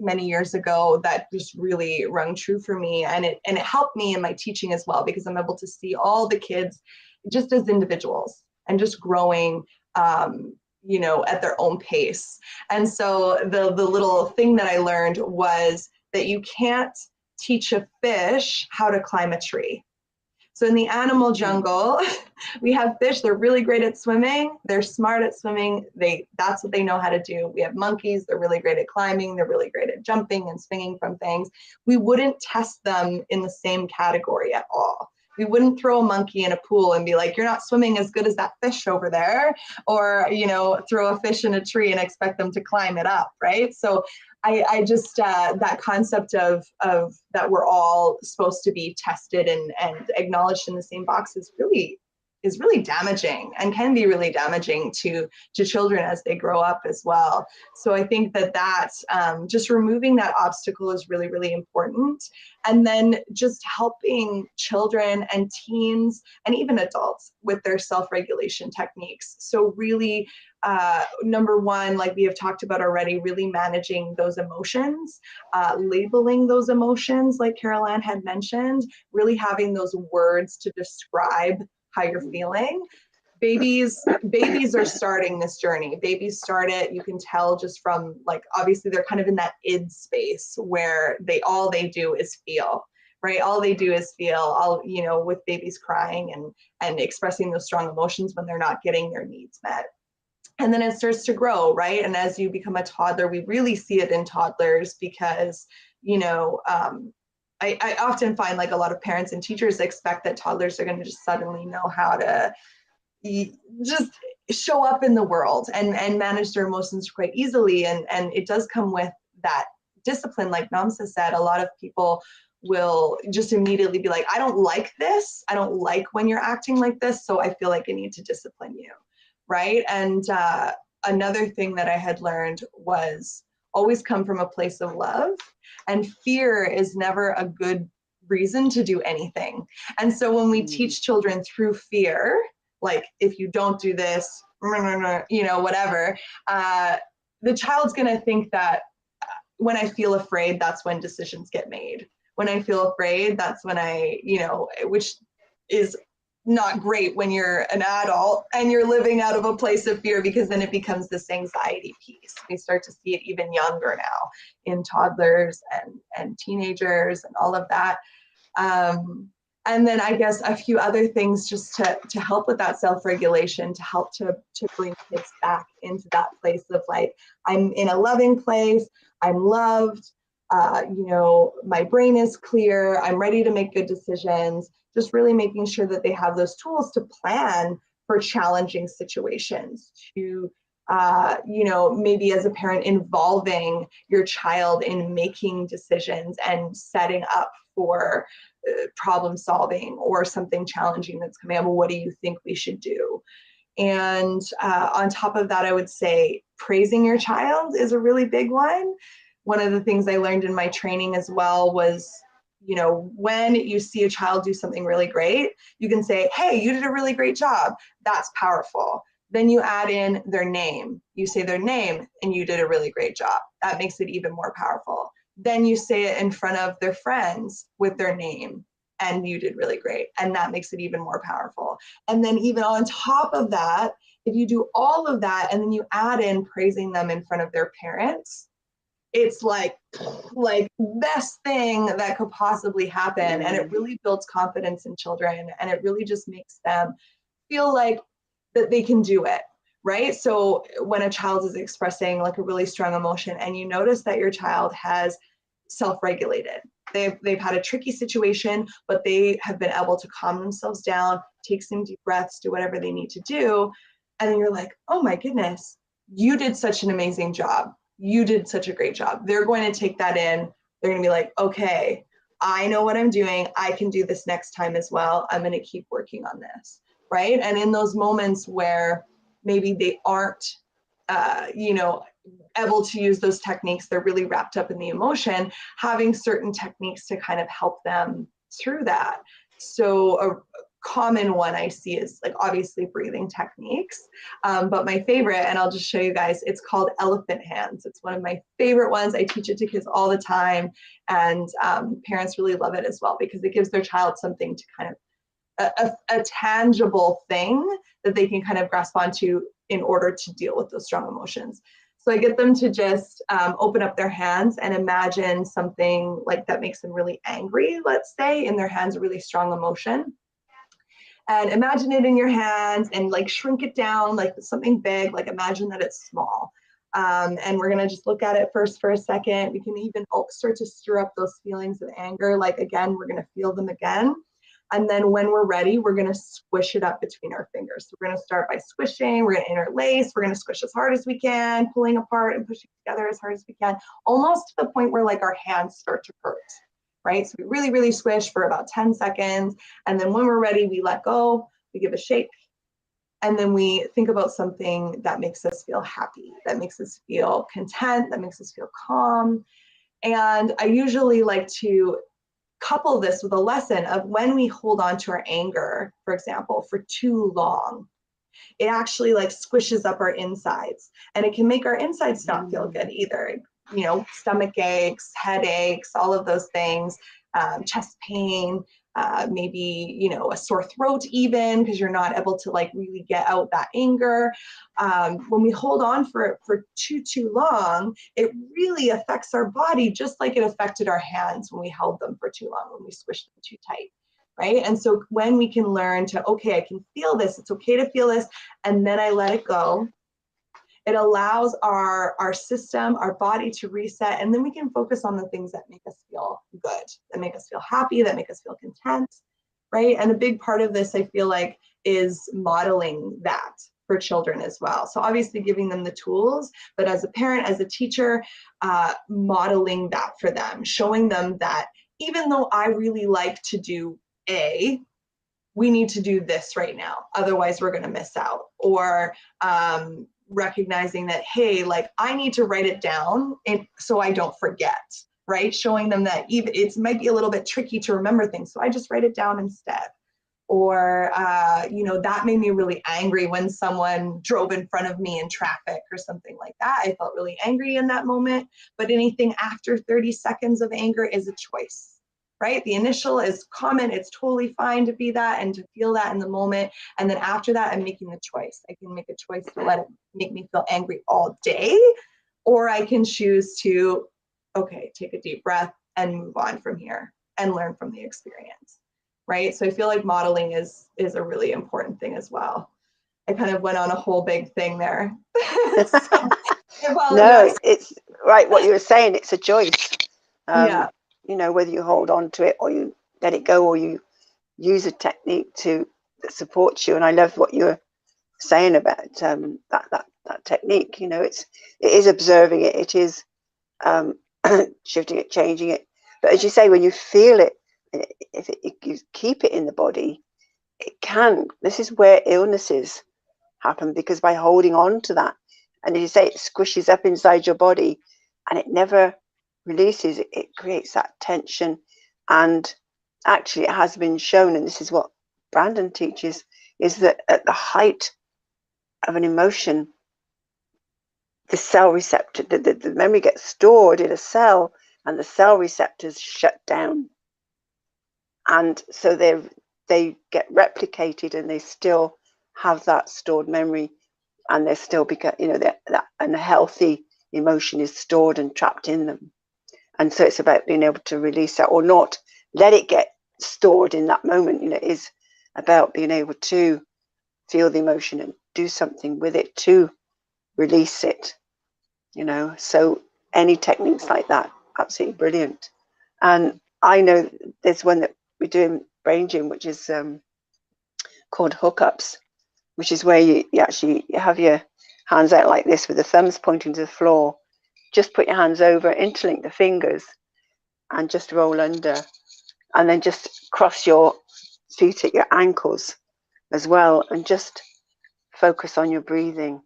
many years ago that just really rung true for me, and it helped me in my teaching as well, because I'm able to see all the kids just as individuals and just growing at their own pace. And so the little thing that I learned was that you can't teach a fish how to climb a tree. So in the animal jungle, we have fish, they're really great at swimming, they're smart at swimming, that's what they know how to do. We have monkeys, they're really great at climbing, they're really great at jumping and swinging from things. We wouldn't test them in the same category at all. We wouldn't throw a monkey in a pool and be like, you're not swimming as good as that fish over there, or, you know, throw a fish in a tree and expect them to climb it up, right? So I just, that concept of that we're all supposed to be tested and acknowledged in the same box is really damaging, and can be really damaging to children as they grow up as well. So I think that just removing that obstacle is really, really important. And then just helping children and teens and even adults with their self-regulation techniques. So really, number one, like we have talked about already, really managing those emotions, labeling those emotions, like Carol Ann had mentioned, really having those words to describe how you're feeling. Babies are starting this journey. Babies start it, you can tell just from, like, obviously they're kind of in that id space where all they do is feel, right? All they do is feel, you know, with babies crying and expressing those strong emotions when they're not getting their needs met. And then it starts to grow, right? And as you become a toddler, we really see it in toddlers because, you know, I often find like a lot of parents and teachers expect that toddlers are going to just suddenly know how to just show up in the world and manage their emotions quite easily. And it does come with that discipline. Like Namsa said, a lot of people will just immediately be like, I don't like this. I don't like when you're acting like this. So I feel like I need to discipline you, right? And another thing that I had learned was always come from a place of love, and fear is never a good reason to do anything. And so when we teach children through fear, like if you don't do this, you know, whatever, the child's gonna think that when I feel afraid, that's when decisions get made. When I feel afraid, that's when I, you know, which is not great when you're an adult and you're living out of a place of fear, because then it becomes this anxiety piece. We start to see it even younger now in toddlers and teenagers and all of that. And then I guess a few other things just to help with that self-regulation, to help to bring kids back into that place of like, I'm in a loving place, I'm loved, you know, my brain is clear, I'm ready to make good decisions. Just really making sure that they have those tools to plan for challenging situations, to, you know, maybe as a parent involving your child in making decisions and setting up for problem solving or something challenging that's coming up. Well, what do you think we should do? And on top of that, I would say praising your child is a really big one. One of the things I learned in my training as well was, you know, when you see a child do something really great, you can say, hey, you did a really great job. That's powerful. Then you add in their name. You say their name and you did a really great job. That makes it even more powerful. Then you say it in front of their friends with their name and you did really great. And that makes it even more powerful. And then even on top of that, if you do all of that and then you add in praising them in front of their parents, it's like best thing that could possibly happen. And it really builds confidence in children, and it really just makes them feel like that they can do it, right? So when a child is expressing like a really strong emotion and you notice that your child has self-regulated, they've had a tricky situation, but they have been able to calm themselves down, take some deep breaths, do whatever they need to do. And then you're like, oh my goodness, you did such an amazing job. You did such a great job. They're going to take that in. They're going to be like, okay, I know what I'm doing. I can do this next time as well. I'm going to keep working on this, right? And in those moments where maybe they aren't, you know, able to use those techniques, they're really wrapped up in the emotion, having certain techniques to kind of help them through that. So a common one I see is like obviously breathing techniques, but my favorite, and I'll just show you guys, it's called elephant hands. It's one of my favorite ones. I teach it to kids all the time, and parents really love it as well because it gives their child something to kind of a tangible thing that they can kind of grasp onto in order to deal with those strong emotions. So I get them to just open up their hands and imagine something like that makes them really angry, let's say, in their hands, a really strong emotion. And imagine it in your hands and like shrink it down like something big, like imagine that it's small. And we're gonna just look at it first for a second. We can even start to stir up those feelings of anger. Like again, we're gonna feel them again. And then when we're ready, we're gonna squish it up between our fingers. So we're gonna start by squishing, we're gonna interlace, we're gonna squish as hard as we can, pulling apart and pushing together as hard as we can, almost to the point where like our hands start to hurt, right? So we really, really squish for about 10 seconds. And then when we're ready, we let go, we give a shake, and then we think about something that makes us feel happy, that makes us feel content, that makes us feel calm. And I usually like to couple this with a lesson of when we hold on to our anger, for example, for too long, it actually like squishes up our insides, and it can make our insides not feel good either. You know, stomach aches, headaches, all of those things, chest pain, maybe, you know, a sore throat even because you're not able to like really get out that anger. When we hold on for too long, it really affects our body just like it affected our hands when we held them for too long, when we squished them too tight. Right? And so when we can learn to, okay, I can feel this, it's okay to feel this, and then I let it go, it allows our system, our body to reset, and then we can focus on the things that make us feel good, that make us feel happy, that make us feel content, right? And a big part of this, I feel like, is modeling that for children as well. So obviously giving them the tools, but as a parent, as a teacher, modeling that for them, showing them that even though I really like to do A, we need to do this right now, otherwise we're going to miss out. Or recognizing that, hey, like I need to write it down so I don't forget, right? Showing them that even it might be a little bit tricky to remember things, so I just write it down instead. Or you know, that made me really angry when someone drove in front of me in traffic or something like that. I felt really angry in that moment, but anything after 30 seconds of anger is a choice. Right? The initial is common. It's totally fine to be that and to feel that in the moment. And then after that, I'm making the choice. I can make a choice to let it make me feel angry all day, or I can choose to, okay, take a deep breath and move on from here and learn from the experience. Right? So I feel like modeling is a really important thing as well. I kind of went on a whole big thing there. So I No, apologize. it's right what you were saying. It's a choice. Yeah. You know, whether you hold on to it or you let it go, or you use a technique that supports you. And I love what you're saying about that technique. You know, it is observing it. It is shifting it, changing it. But as you say, when you feel it, if you keep it in the body, it can. This is where illnesses happen, because by holding on to that, and as you say, it squishes up inside your body and it never releases, it creates that tension. And actually, it has been shown, and this is what Brandon teaches, is that at the height of an emotion, the cell receptor, the memory gets stored in a cell, and the cell receptors shut down. And so they get replicated, and they still have that stored memory, and they're still, because you know, that unhealthy emotion is stored and trapped in them. And so it's about being able to release that, or not let it get stored in that moment. You know, it is about being able to feel the emotion and do something with it to release it, you know. So any techniques like that, absolutely brilliant. And I know there's one that we do in Brain Gym, which is called hookups, which is where you actually have your hands out like this with the thumbs pointing to the floor. Just put your hands over, interlink the fingers, and just roll under, and then just cross your feet at your ankles as well, and just focus on your breathing.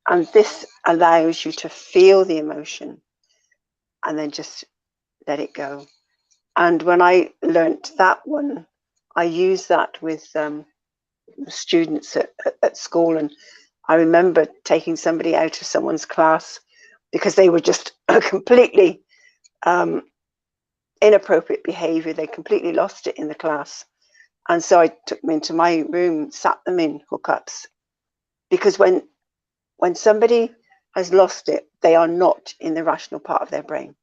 And this allows you to feel the emotion and then just let it go. And when I learnt that one, I used that with students at school. And I remember taking somebody out of someone's class because they were just completely inappropriate behavior. They completely lost it in the class. And so I took them into my room, sat them in hookups. Because when somebody has lost it, they are not in the rational part of their brain.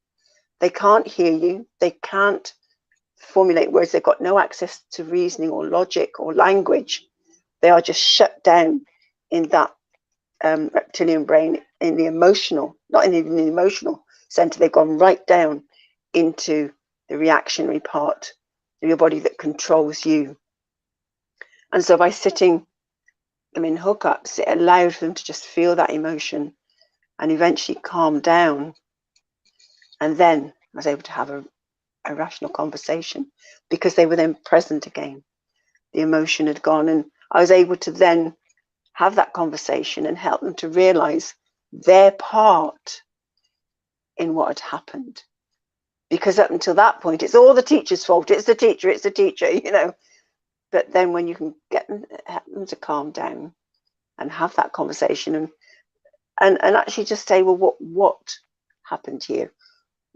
They can't hear you. They can't formulate words. They've got no access to reasoning or logic or language. They are just shut down in that reptilian brain, in the emotional, not in the emotional center. They've gone right down into the reactionary part of your body that controls you. And so by sitting them in hookups, it allowed them to just feel that emotion and eventually calm down. And then I was able to have a rational conversation because they were then present again. The emotion had gone, and I was able to then have that conversation and help them to realize their part in what had happened. Because up until that point, it's all the teacher's fault. It's the teacher, you know. But then when you can help them to calm down and have that conversation and actually just say, well, what happened here?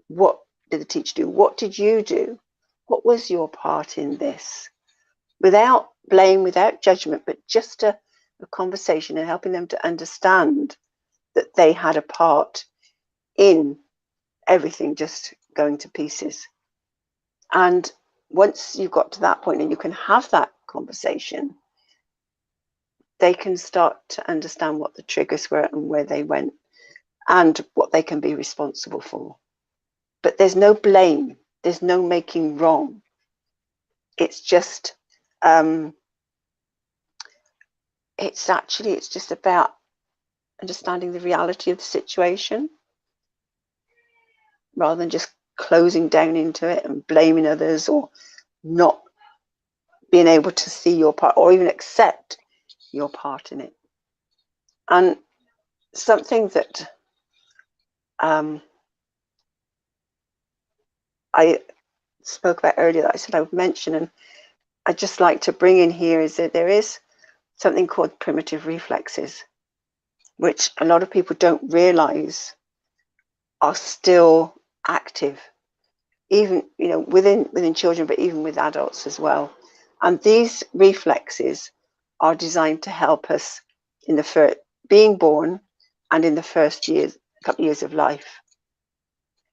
What did the teacher do? What did you do? What was your part in this? Without blame, without judgment, but just a conversation and helping them to understand that they had a part in everything just going to pieces. And once you've got to that point and you can have that conversation, they can start to understand what the triggers were and where they went and what they can be responsible for. But there's no blame. There's no making wrong. It's just, it's just about understanding the reality of the situation rather than just closing down into it and blaming others or not being able to see your part or even accept your part in it. And something that I spoke about earlier that I said I would mention, and I'd just like to bring in here, is that there is something called primitive reflexes, which a lot of people don't realize are still active, even, you know, within children, but even with adults as well. And these reflexes are designed to help us in the first being born and in the first couple of years of life.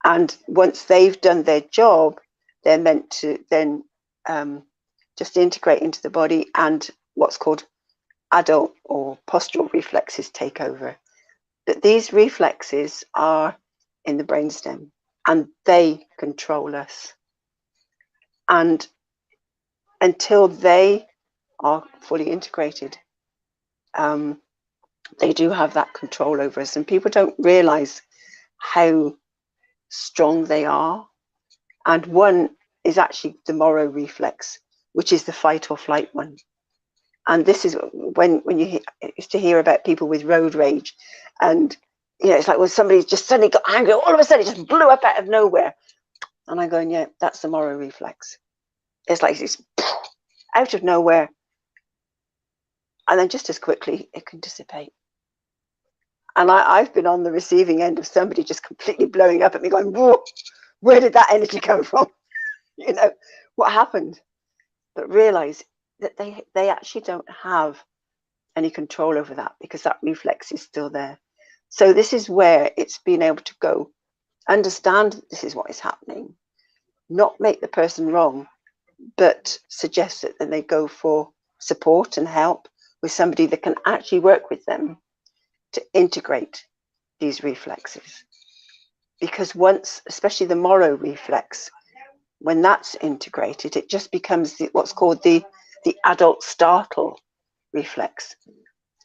And once they've done their job, they're meant to then just integrate into the body, and what's called adult or postural reflexes take over. But these reflexes are in the brainstem and they control us. And until they are fully integrated, they do have that control over us. And people don't realize how strong they are. And one is actually the Moro reflex, which is the fight or flight one. And this is when you used to hear about people with road rage, and you know, it's like when somebody just suddenly got angry, all of a sudden it just blew up out of nowhere. And I'm going, yeah, that's the Moro reflex. It's like it's out of nowhere, and then just as quickly it can dissipate. And I've been on the receiving end of somebody just completely blowing up at me, going, whoa, where did that energy come from? You know, what happened? But realize that they actually don't have any control over that because that reflex is still there. So this is where it's being able to go, understand this is what is happening, not make the person wrong, but suggest that then they go for support and help with somebody that can actually work with them to integrate these reflexes. Because once, especially the Moro reflex, when that's integrated, it just becomes what's called the adult startle reflex.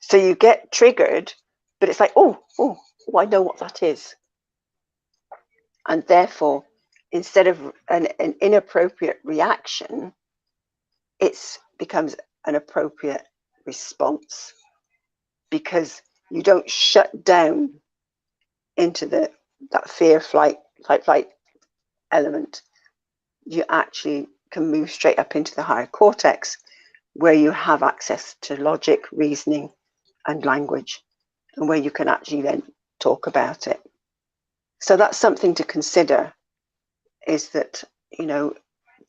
So you get triggered, but it's like, oh, I know what that is. And therefore, instead of an inappropriate reaction, it becomes an appropriate response, because you don't shut down into that fear, flight element. You actually can move straight up into the higher cortex, where you have access to logic, reasoning, and language, and where you can actually then talk about it. So that's something to consider, is that, you know,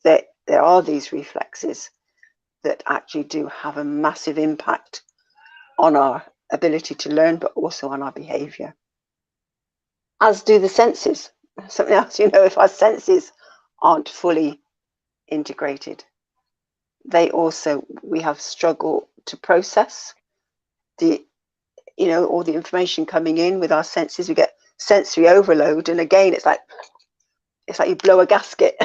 that there are these reflexes that actually do have a massive impact on our ability to learn, but also on our behavior. as do the senses. Something else, if our senses aren't fully integrated, we have struggle to process the, all the information coming in with our senses. We get sensory overload, and again, it's like you blow a gasket.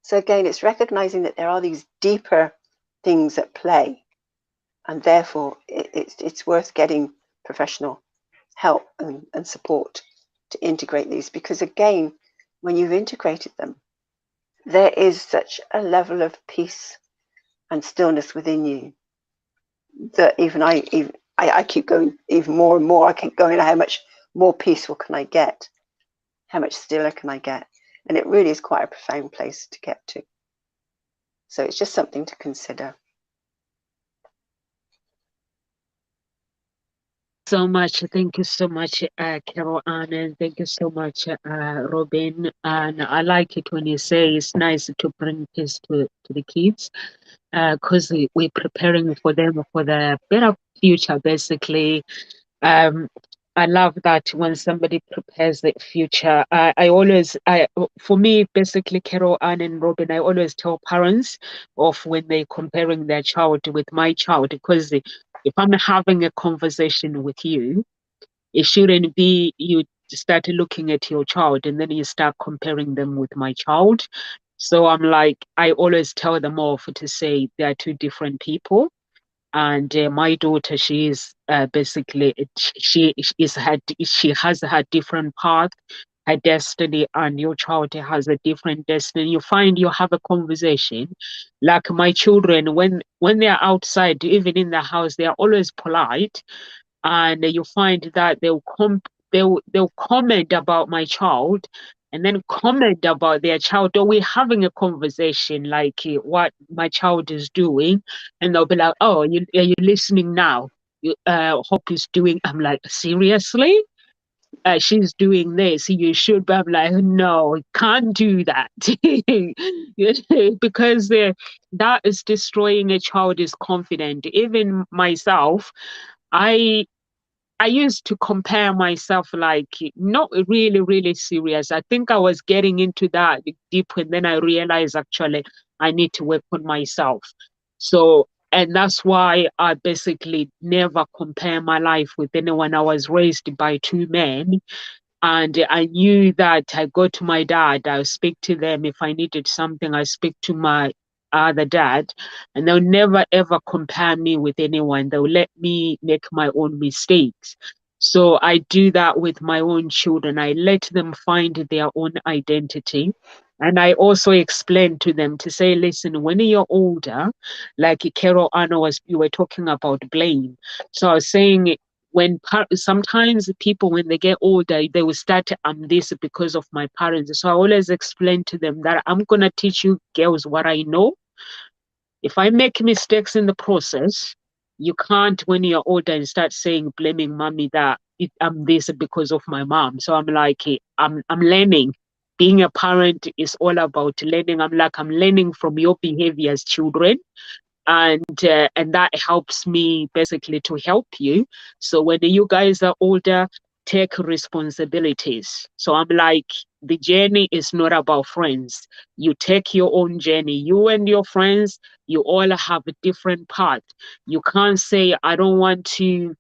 So again, it's recognizing that there are these deeper things at play, and therefore it's worth getting professional help and support to integrate these, because again, when you've integrated them, there is such a level of peace and stillness within you that even I keep going even more and more. I keep going, how much more peaceful can I get? How much stiller can I get? And it really is quite a profound place to get to. So it's just something to consider. So much. Thank you so much, Carol Ann, and thank you so much, Robin. And I like it when you say it's nice to bring peace to the kids, because we're preparing for them for the better future, basically. Um, I love that when somebody prepares the future. For me, basically, Carol Ann and Robin, I always tell parents of when they're comparing their child with my child, because if I'm having a conversation with you, it shouldn't be you start looking at your child and then you start comparing them with my child. So I'm like, I always tell them off to say they're two different people. And my daughter, she is basically she has her different path, her destiny, and your child has a different destiny. You find you have a conversation, like my children, when they are outside, even in the house, they are always polite, and you find that they'll comment about my child, and then comment about their child, or we're having a conversation like what my child is doing, and they'll be like, oh, are you listening now? Hope is doing. I'm like, seriously? She's doing this, you should. But I'm like, no, can't do that. Because that is destroying a child's confidence. Even myself, I I used to compare myself, like not really, really serious. I think I was getting into that deep, and then I realized actually I need to work on myself. So, and that's why I basically never compare my life with anyone. I was raised by two men, and I knew that I go to my dad, I'll speak to them. If I needed something, I speak to my other dad, and they'll never ever compare me with anyone. They'll let me make my own mistakes. So I do that with my own children. I let them find their own identity. And I also explain to them to say, listen, when you're older, like Carol Anna you were talking about blame. So I was saying, sometimes people when they get older, they will start, I'm this because of my parents. So I always explain to them that I'm going to teach you girls what I know. If I make mistakes in the process, you can't, when you're older, and start saying, blaming mommy that I'm this because of my mom. So I'm like, I'm learning. Being a parent is all about learning. I'm learning from your behavior as children, and that helps me basically to help you. So when you guys are older, take responsibilities. So I'm like, the journey is not about friends. You take your own journey. You and your friends, you all have a different path. You can't say, I don't want to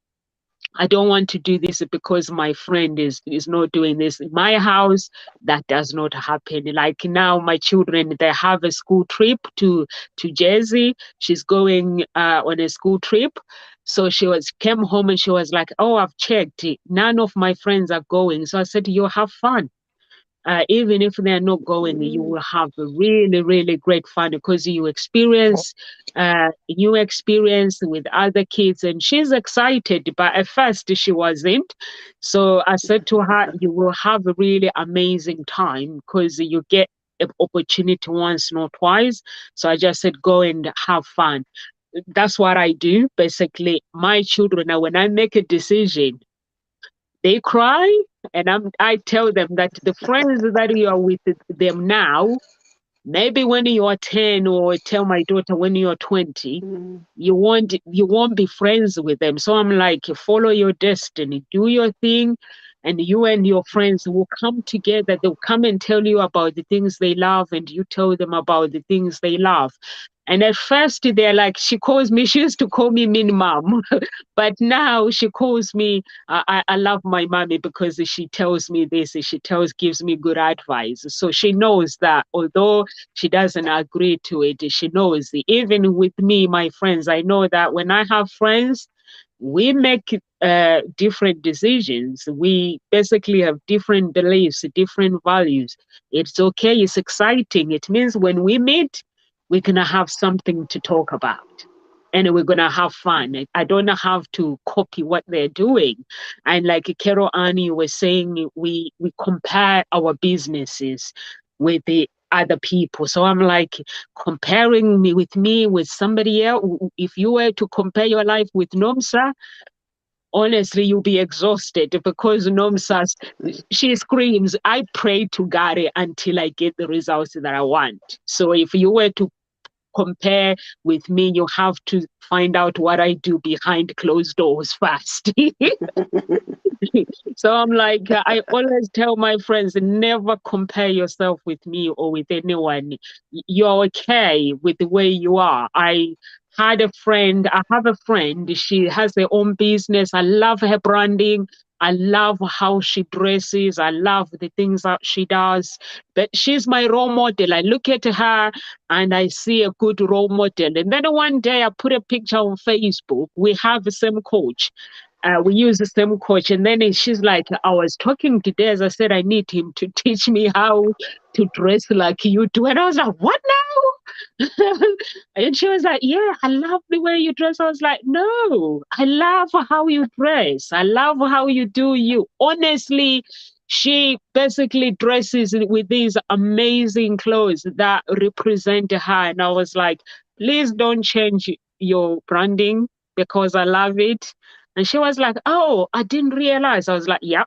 do this because my friend is not doing this. In my house, that does not happen. Like now, my children, they have a school trip to Jersey. She's going on a school trip. So came home and she was like, "Oh, I've checked. None of my friends are going." So I said, "You have fun. Even if they're not going, you will have a really, really great fun because you experience new experience with other kids." And she's excited, but at first she wasn't. So I said to her, you will have a really amazing time because you get an opportunity once, not twice. So I just said, go and have fun. That's what I do. Basically, my children, now when I make a decision, they cry, and I tell them that the friends that you are with them now, Maybe when you are 10, or tell my daughter when you're 20, Mm. you won't be friends with them. So I'm like, follow your destiny, do your thing, and you and your friends will come together. They'll come and tell you about the things they love, and you tell them about the things they love. And at first they're like, she used to call me mean mom, but now she calls me, I love my mommy because she tells me this, gives me good advice. So she knows that although she doesn't agree to it, she knows it. Even with me, my friends, I know that when I have friends, we make different decisions. We basically have different beliefs, different values. It's okay, it's exciting. It means when we meet, we're going to have something to talk about, and we're going to have fun. I don't have to copy what they're doing. And like Carol Annie was saying, we compare our businesses with the other people. So I'm like, comparing me with somebody else. If you were to compare your life with Nomsa, honestly, you'll be exhausted, because Nomsa, she screams, I pray to God until I get the results that I want. So if you were to compare with me, you have to find out what I do behind closed doors first. So I'm like, I always tell my friends, never compare yourself with me or with anyone. You're okay with the way you are. I have a friend, she has her own business. I love her branding. I love how she dresses. I love the things that she does. But she's my role model. I look at her and I see a good role model. And then one day I put a picture on Facebook. We have the same coach. We use the same coach. And then she's like, I was talking to Des. I said, I need him to teach me how to dress like you do. And I was like, what now? And she was like, yeah, I love the way you dress. I was like, no, I love how you dress. I love how you do you. Honestly, she basically dresses with these amazing clothes that represent her. And I was like, please don't change your branding because I love it. And she was like, oh, I didn't realize. I was like, yep.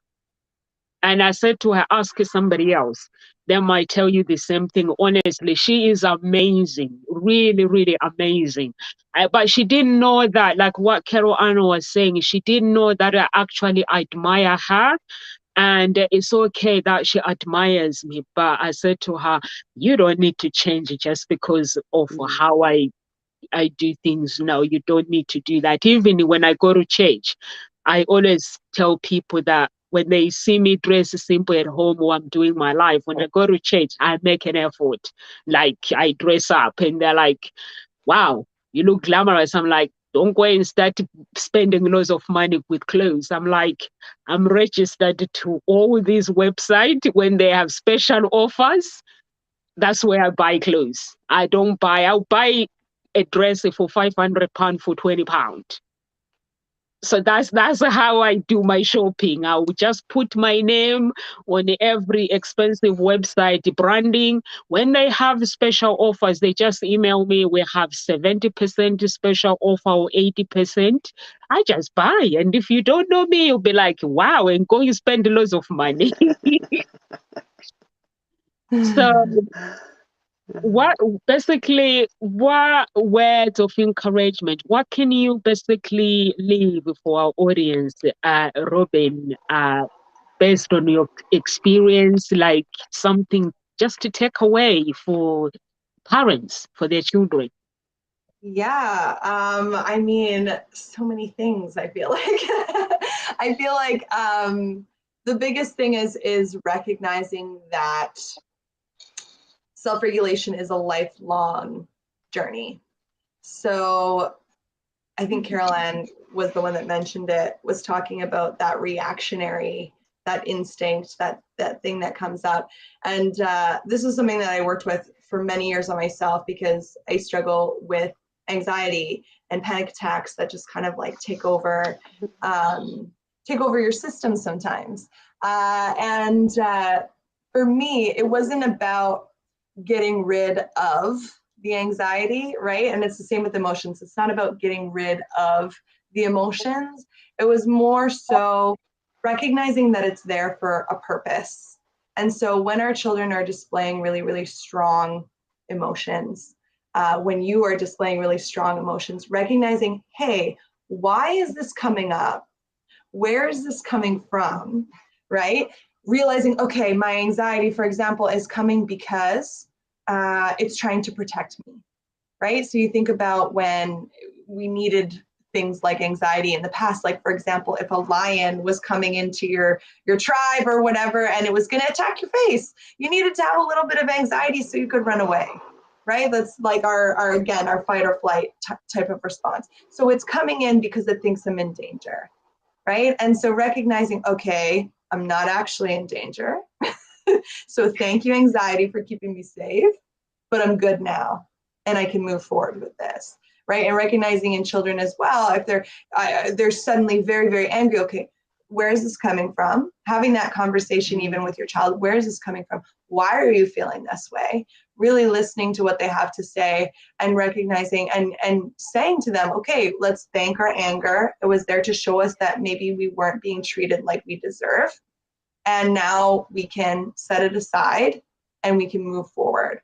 And I said to her, ask somebody else. They might tell you the same thing. Honestly, she is amazing, really, really amazing. But she didn't know that, like what Carol Anna was saying, she didn't know that I actually admire her. And it's okay that she admires me. But I said to her, you don't need to change it just because of how I do things now. You don't need to do that. Even when I go to church, I always tell people that when they see me dress simple at home or I'm doing my life, when I go to church, I make an effort. Like I dress up and they're like, wow, you look glamorous. I'm like, don't go and start spending loads of money with clothes. I'm like, I'm registered to all these websites. When they have special offers, that's where I buy clothes. I'll buy a dress for £500 for £20. So that's how I do my shopping. I will just put my name on every expensive website branding. When they have special offers, they just email me. We have 70% special offer or 80%. I just buy. And if you don't know me, you'll be like, wow, and go and spend loads of money. So what what words of encouragement, what can you basically leave for our audience, Robin, based on your experience, like something just to take away for parents for their children? Yeah, I mean, so many things, I feel like. I feel like the biggest thing is recognizing that self-regulation is a lifelong journey. So I think Carol Ann was the one that mentioned it, was talking about that reactionary, that instinct, that thing that comes up. And this is something that I worked with for many years on myself, because I struggle with anxiety and panic attacks that just kind of like take over your system sometimes. And for me, it wasn't about getting rid of the anxiety, right? And it's the same with emotions. It's not about getting rid of the emotions. It was more so recognizing that it's there for a purpose. And so when our children are displaying really, really strong emotions, when you are displaying really strong emotions, recognizing, hey, why is this coming up? Where is this coming from? Right? Realizing, okay, my anxiety, for example, is coming because it's trying to protect me, right? So you think about when we needed things like anxiety in the past, like for example, if a lion was coming into your tribe or whatever, and it was going to attack your face, you needed to have a little bit of anxiety so you could run away, right? That's like our again, our fight or flight type of response. So it's coming in because it thinks I'm in danger, right? And so recognizing, okay, I'm not actually in danger. So thank you, anxiety, for keeping me safe, but I'm good now and I can move forward with this, right? And recognizing in children as well, if they're suddenly very, very angry, okay, where is this coming from? Having that conversation even with your child, where is this coming from? Why are you feeling this way? Really listening to what they have to say and recognizing and saying to them, okay, let's thank our anger. It was there to show us that maybe we weren't being treated like we deserve. And now we can set it aside and we can move forward,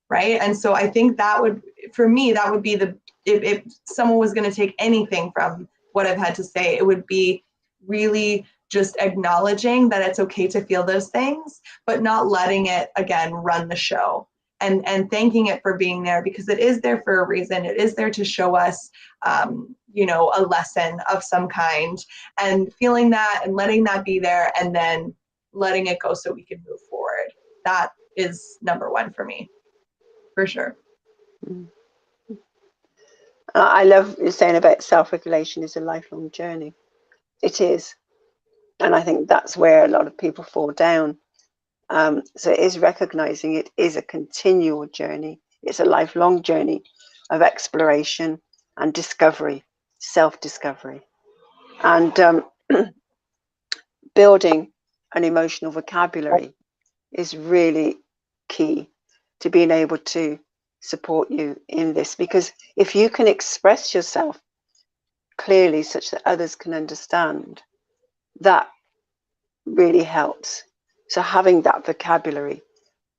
right? And so I think that would, for me, that would be if someone was going to take anything from what I've had to say, it would be really just acknowledging that it's okay to feel those things, but not letting it, again, run the show. And thanking it for being there, because it is there for a reason. It is there to show us, a lesson of some kind, and feeling that and letting that be there, and then letting it go so we can move forward. That is number one for me, for sure. I love you saying about self-regulation is a lifelong journey. It is. And I think that's where a lot of people fall down. So it is recognizing it is a continual journey. It's a lifelong journey of exploration and discovery, self-discovery. And building an emotional vocabulary is really key to being able to support you in this, because if you can express yourself clearly such that others can understand, that really helps. So having that vocabulary,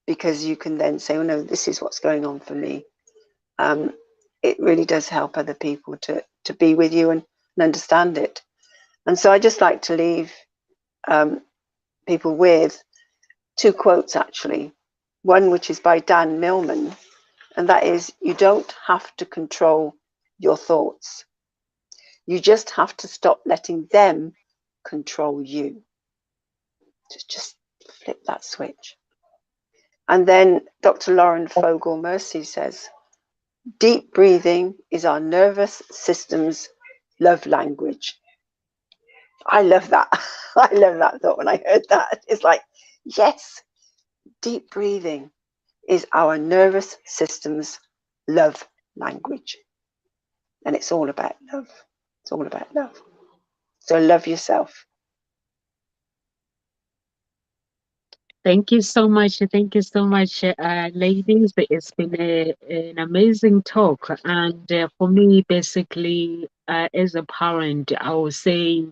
because you can then say, oh no, this is what's going on for me, it really does help other people to be with you and understand it. And so I just like to leave people with two quotes, actually. One which is by Dan Millman, and that is, you don't have to control your thoughts. You just have to stop letting them control you. Just flip that switch. And then Dr. Lauren Fogel Mercy says, deep breathing is our nervous system's love language. I love that. I love that thought when I heard that. It's like, yes, deep breathing is our nervous system's love language. And it's all about love. It's all about love. So love yourself. Thank you so much. Thank you so much, ladies. It's been an amazing talk. And for me, basically, as a parent, I would say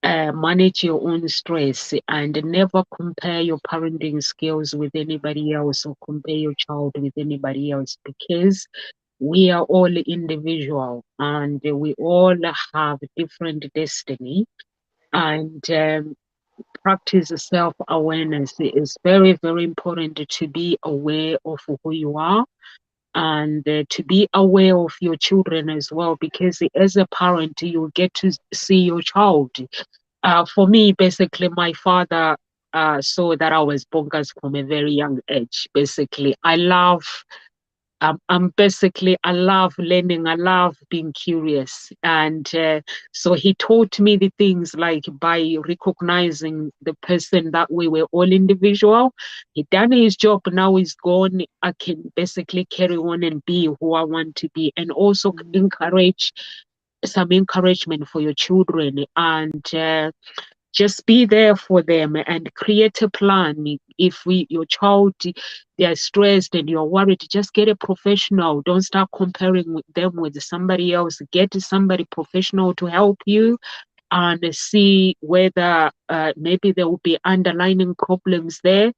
manage your own stress and never compare your parenting skills with anybody else or compare your child with anybody else, because we are all individual and we all have different destiny. And practice self-awareness is very, very important to be aware of who you are, and to be aware of your children as well, because as a parent, you get to see your child. For me, basically, my father saw that I was bonkers from a very young age. Basically, I love learning. I love being curious. And so he taught me the things like by recognizing the person that we were all individual. He done his job. Now he's gone. I can basically carry on and be who I want to be, and also encourage some encouragement for your children. And just be there for them and create a plan. If your child, they're stressed and you're worried, just get a professional. Don't start comparing them with somebody else. Get somebody professional to help you and see whether maybe there will be underlying problems there.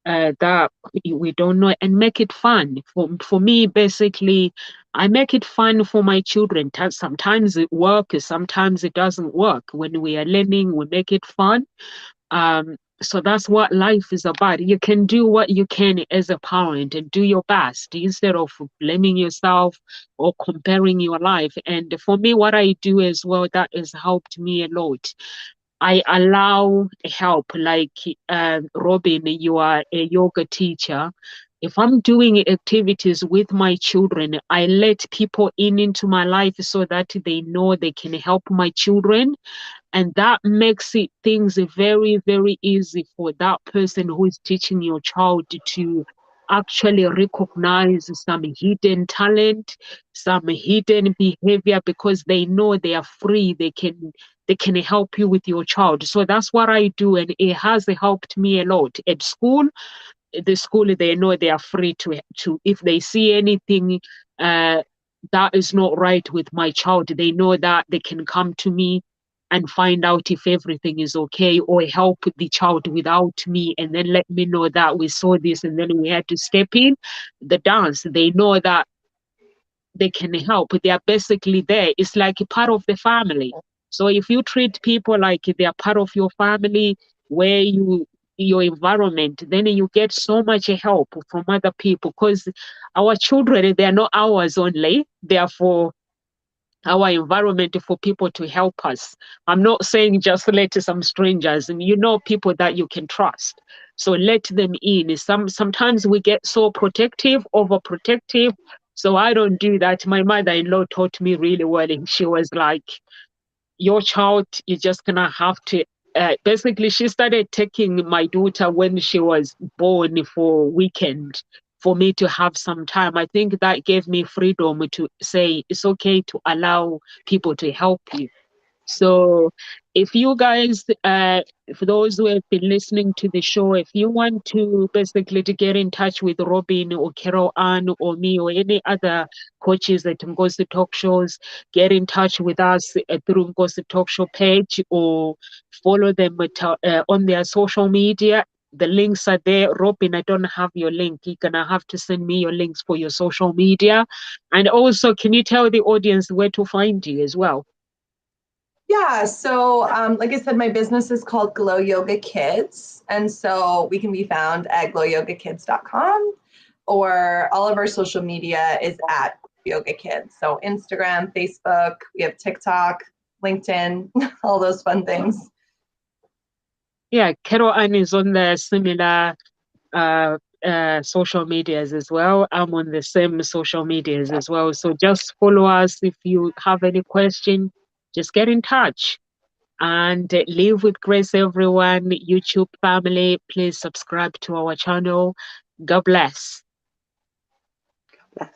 that we don't know, and make it fun. For me, basically, I make it fun for my children. Sometimes it works, sometimes it doesn't work. When we are learning, we make it fun. So that's what life is about. You can do what you can as a parent and do your best instead of blaming yourself or comparing your life. And for me, what I do as well, that has helped me a lot. I allow help, like Robin, you are a yoga teacher. If I'm doing activities with my children, I let people in into my life so that they know they can help my children, and that makes it things very, very easy for that person who is teaching your child to actually recognize some hidden talent, some hidden behavior, because they know they are free. They can help you with your child. So that's what I do, and it has helped me a lot at school. The school, they know they are free to if they see anything uh that is not right with my child, they know that they can come to me and find out if everything is okay, or help the child without me, and then let me know that we saw this and then we had to step in the dance. They know that they can help. They are basically there. It's like a part of the family. So if you treat people like they are part of your family, where your environment, then you get so much help from other people, because our children, they are not ours only. They are for our environment, for people to help us. I'm not saying just let some strangers, and people that you can trust. So let them in. Sometimes we get so protective, overprotective. So I don't do that. My mother-in-law taught me really well, and she was like, your child, you're just gonna have to. Basically, she started taking my daughter when she was born for weekend for me to have some time. I think that gave me freedom to say it's okay to allow people to help you. So if you guys, for those who have been listening to the show, if you want to basically to get in touch with Robin or Carol Ann or me or any other coaches at Ngozi Talk Shows, get in touch with us through Ngozi Talk Show page, or follow them on their social media. The links are there. Robin, I don't have your link. You're gonna have to send me your links for your social media. And also, can you tell the audience where to find you as well? Yeah, so like I said, my business is called Glow Yoga Kids. And so we can be found at glowyogakids.com, or all of our social media is at Yoga Kids. So Instagram, Facebook, we have TikTok, LinkedIn, all those fun things. Yeah, Carol Ann is on the similar uh, social medias as well. I'm on the same social medias as well. So just follow us. If you have any question, just get in touch. And live with grace, everyone. YouTube family, please subscribe to our channel. God bless. Bless.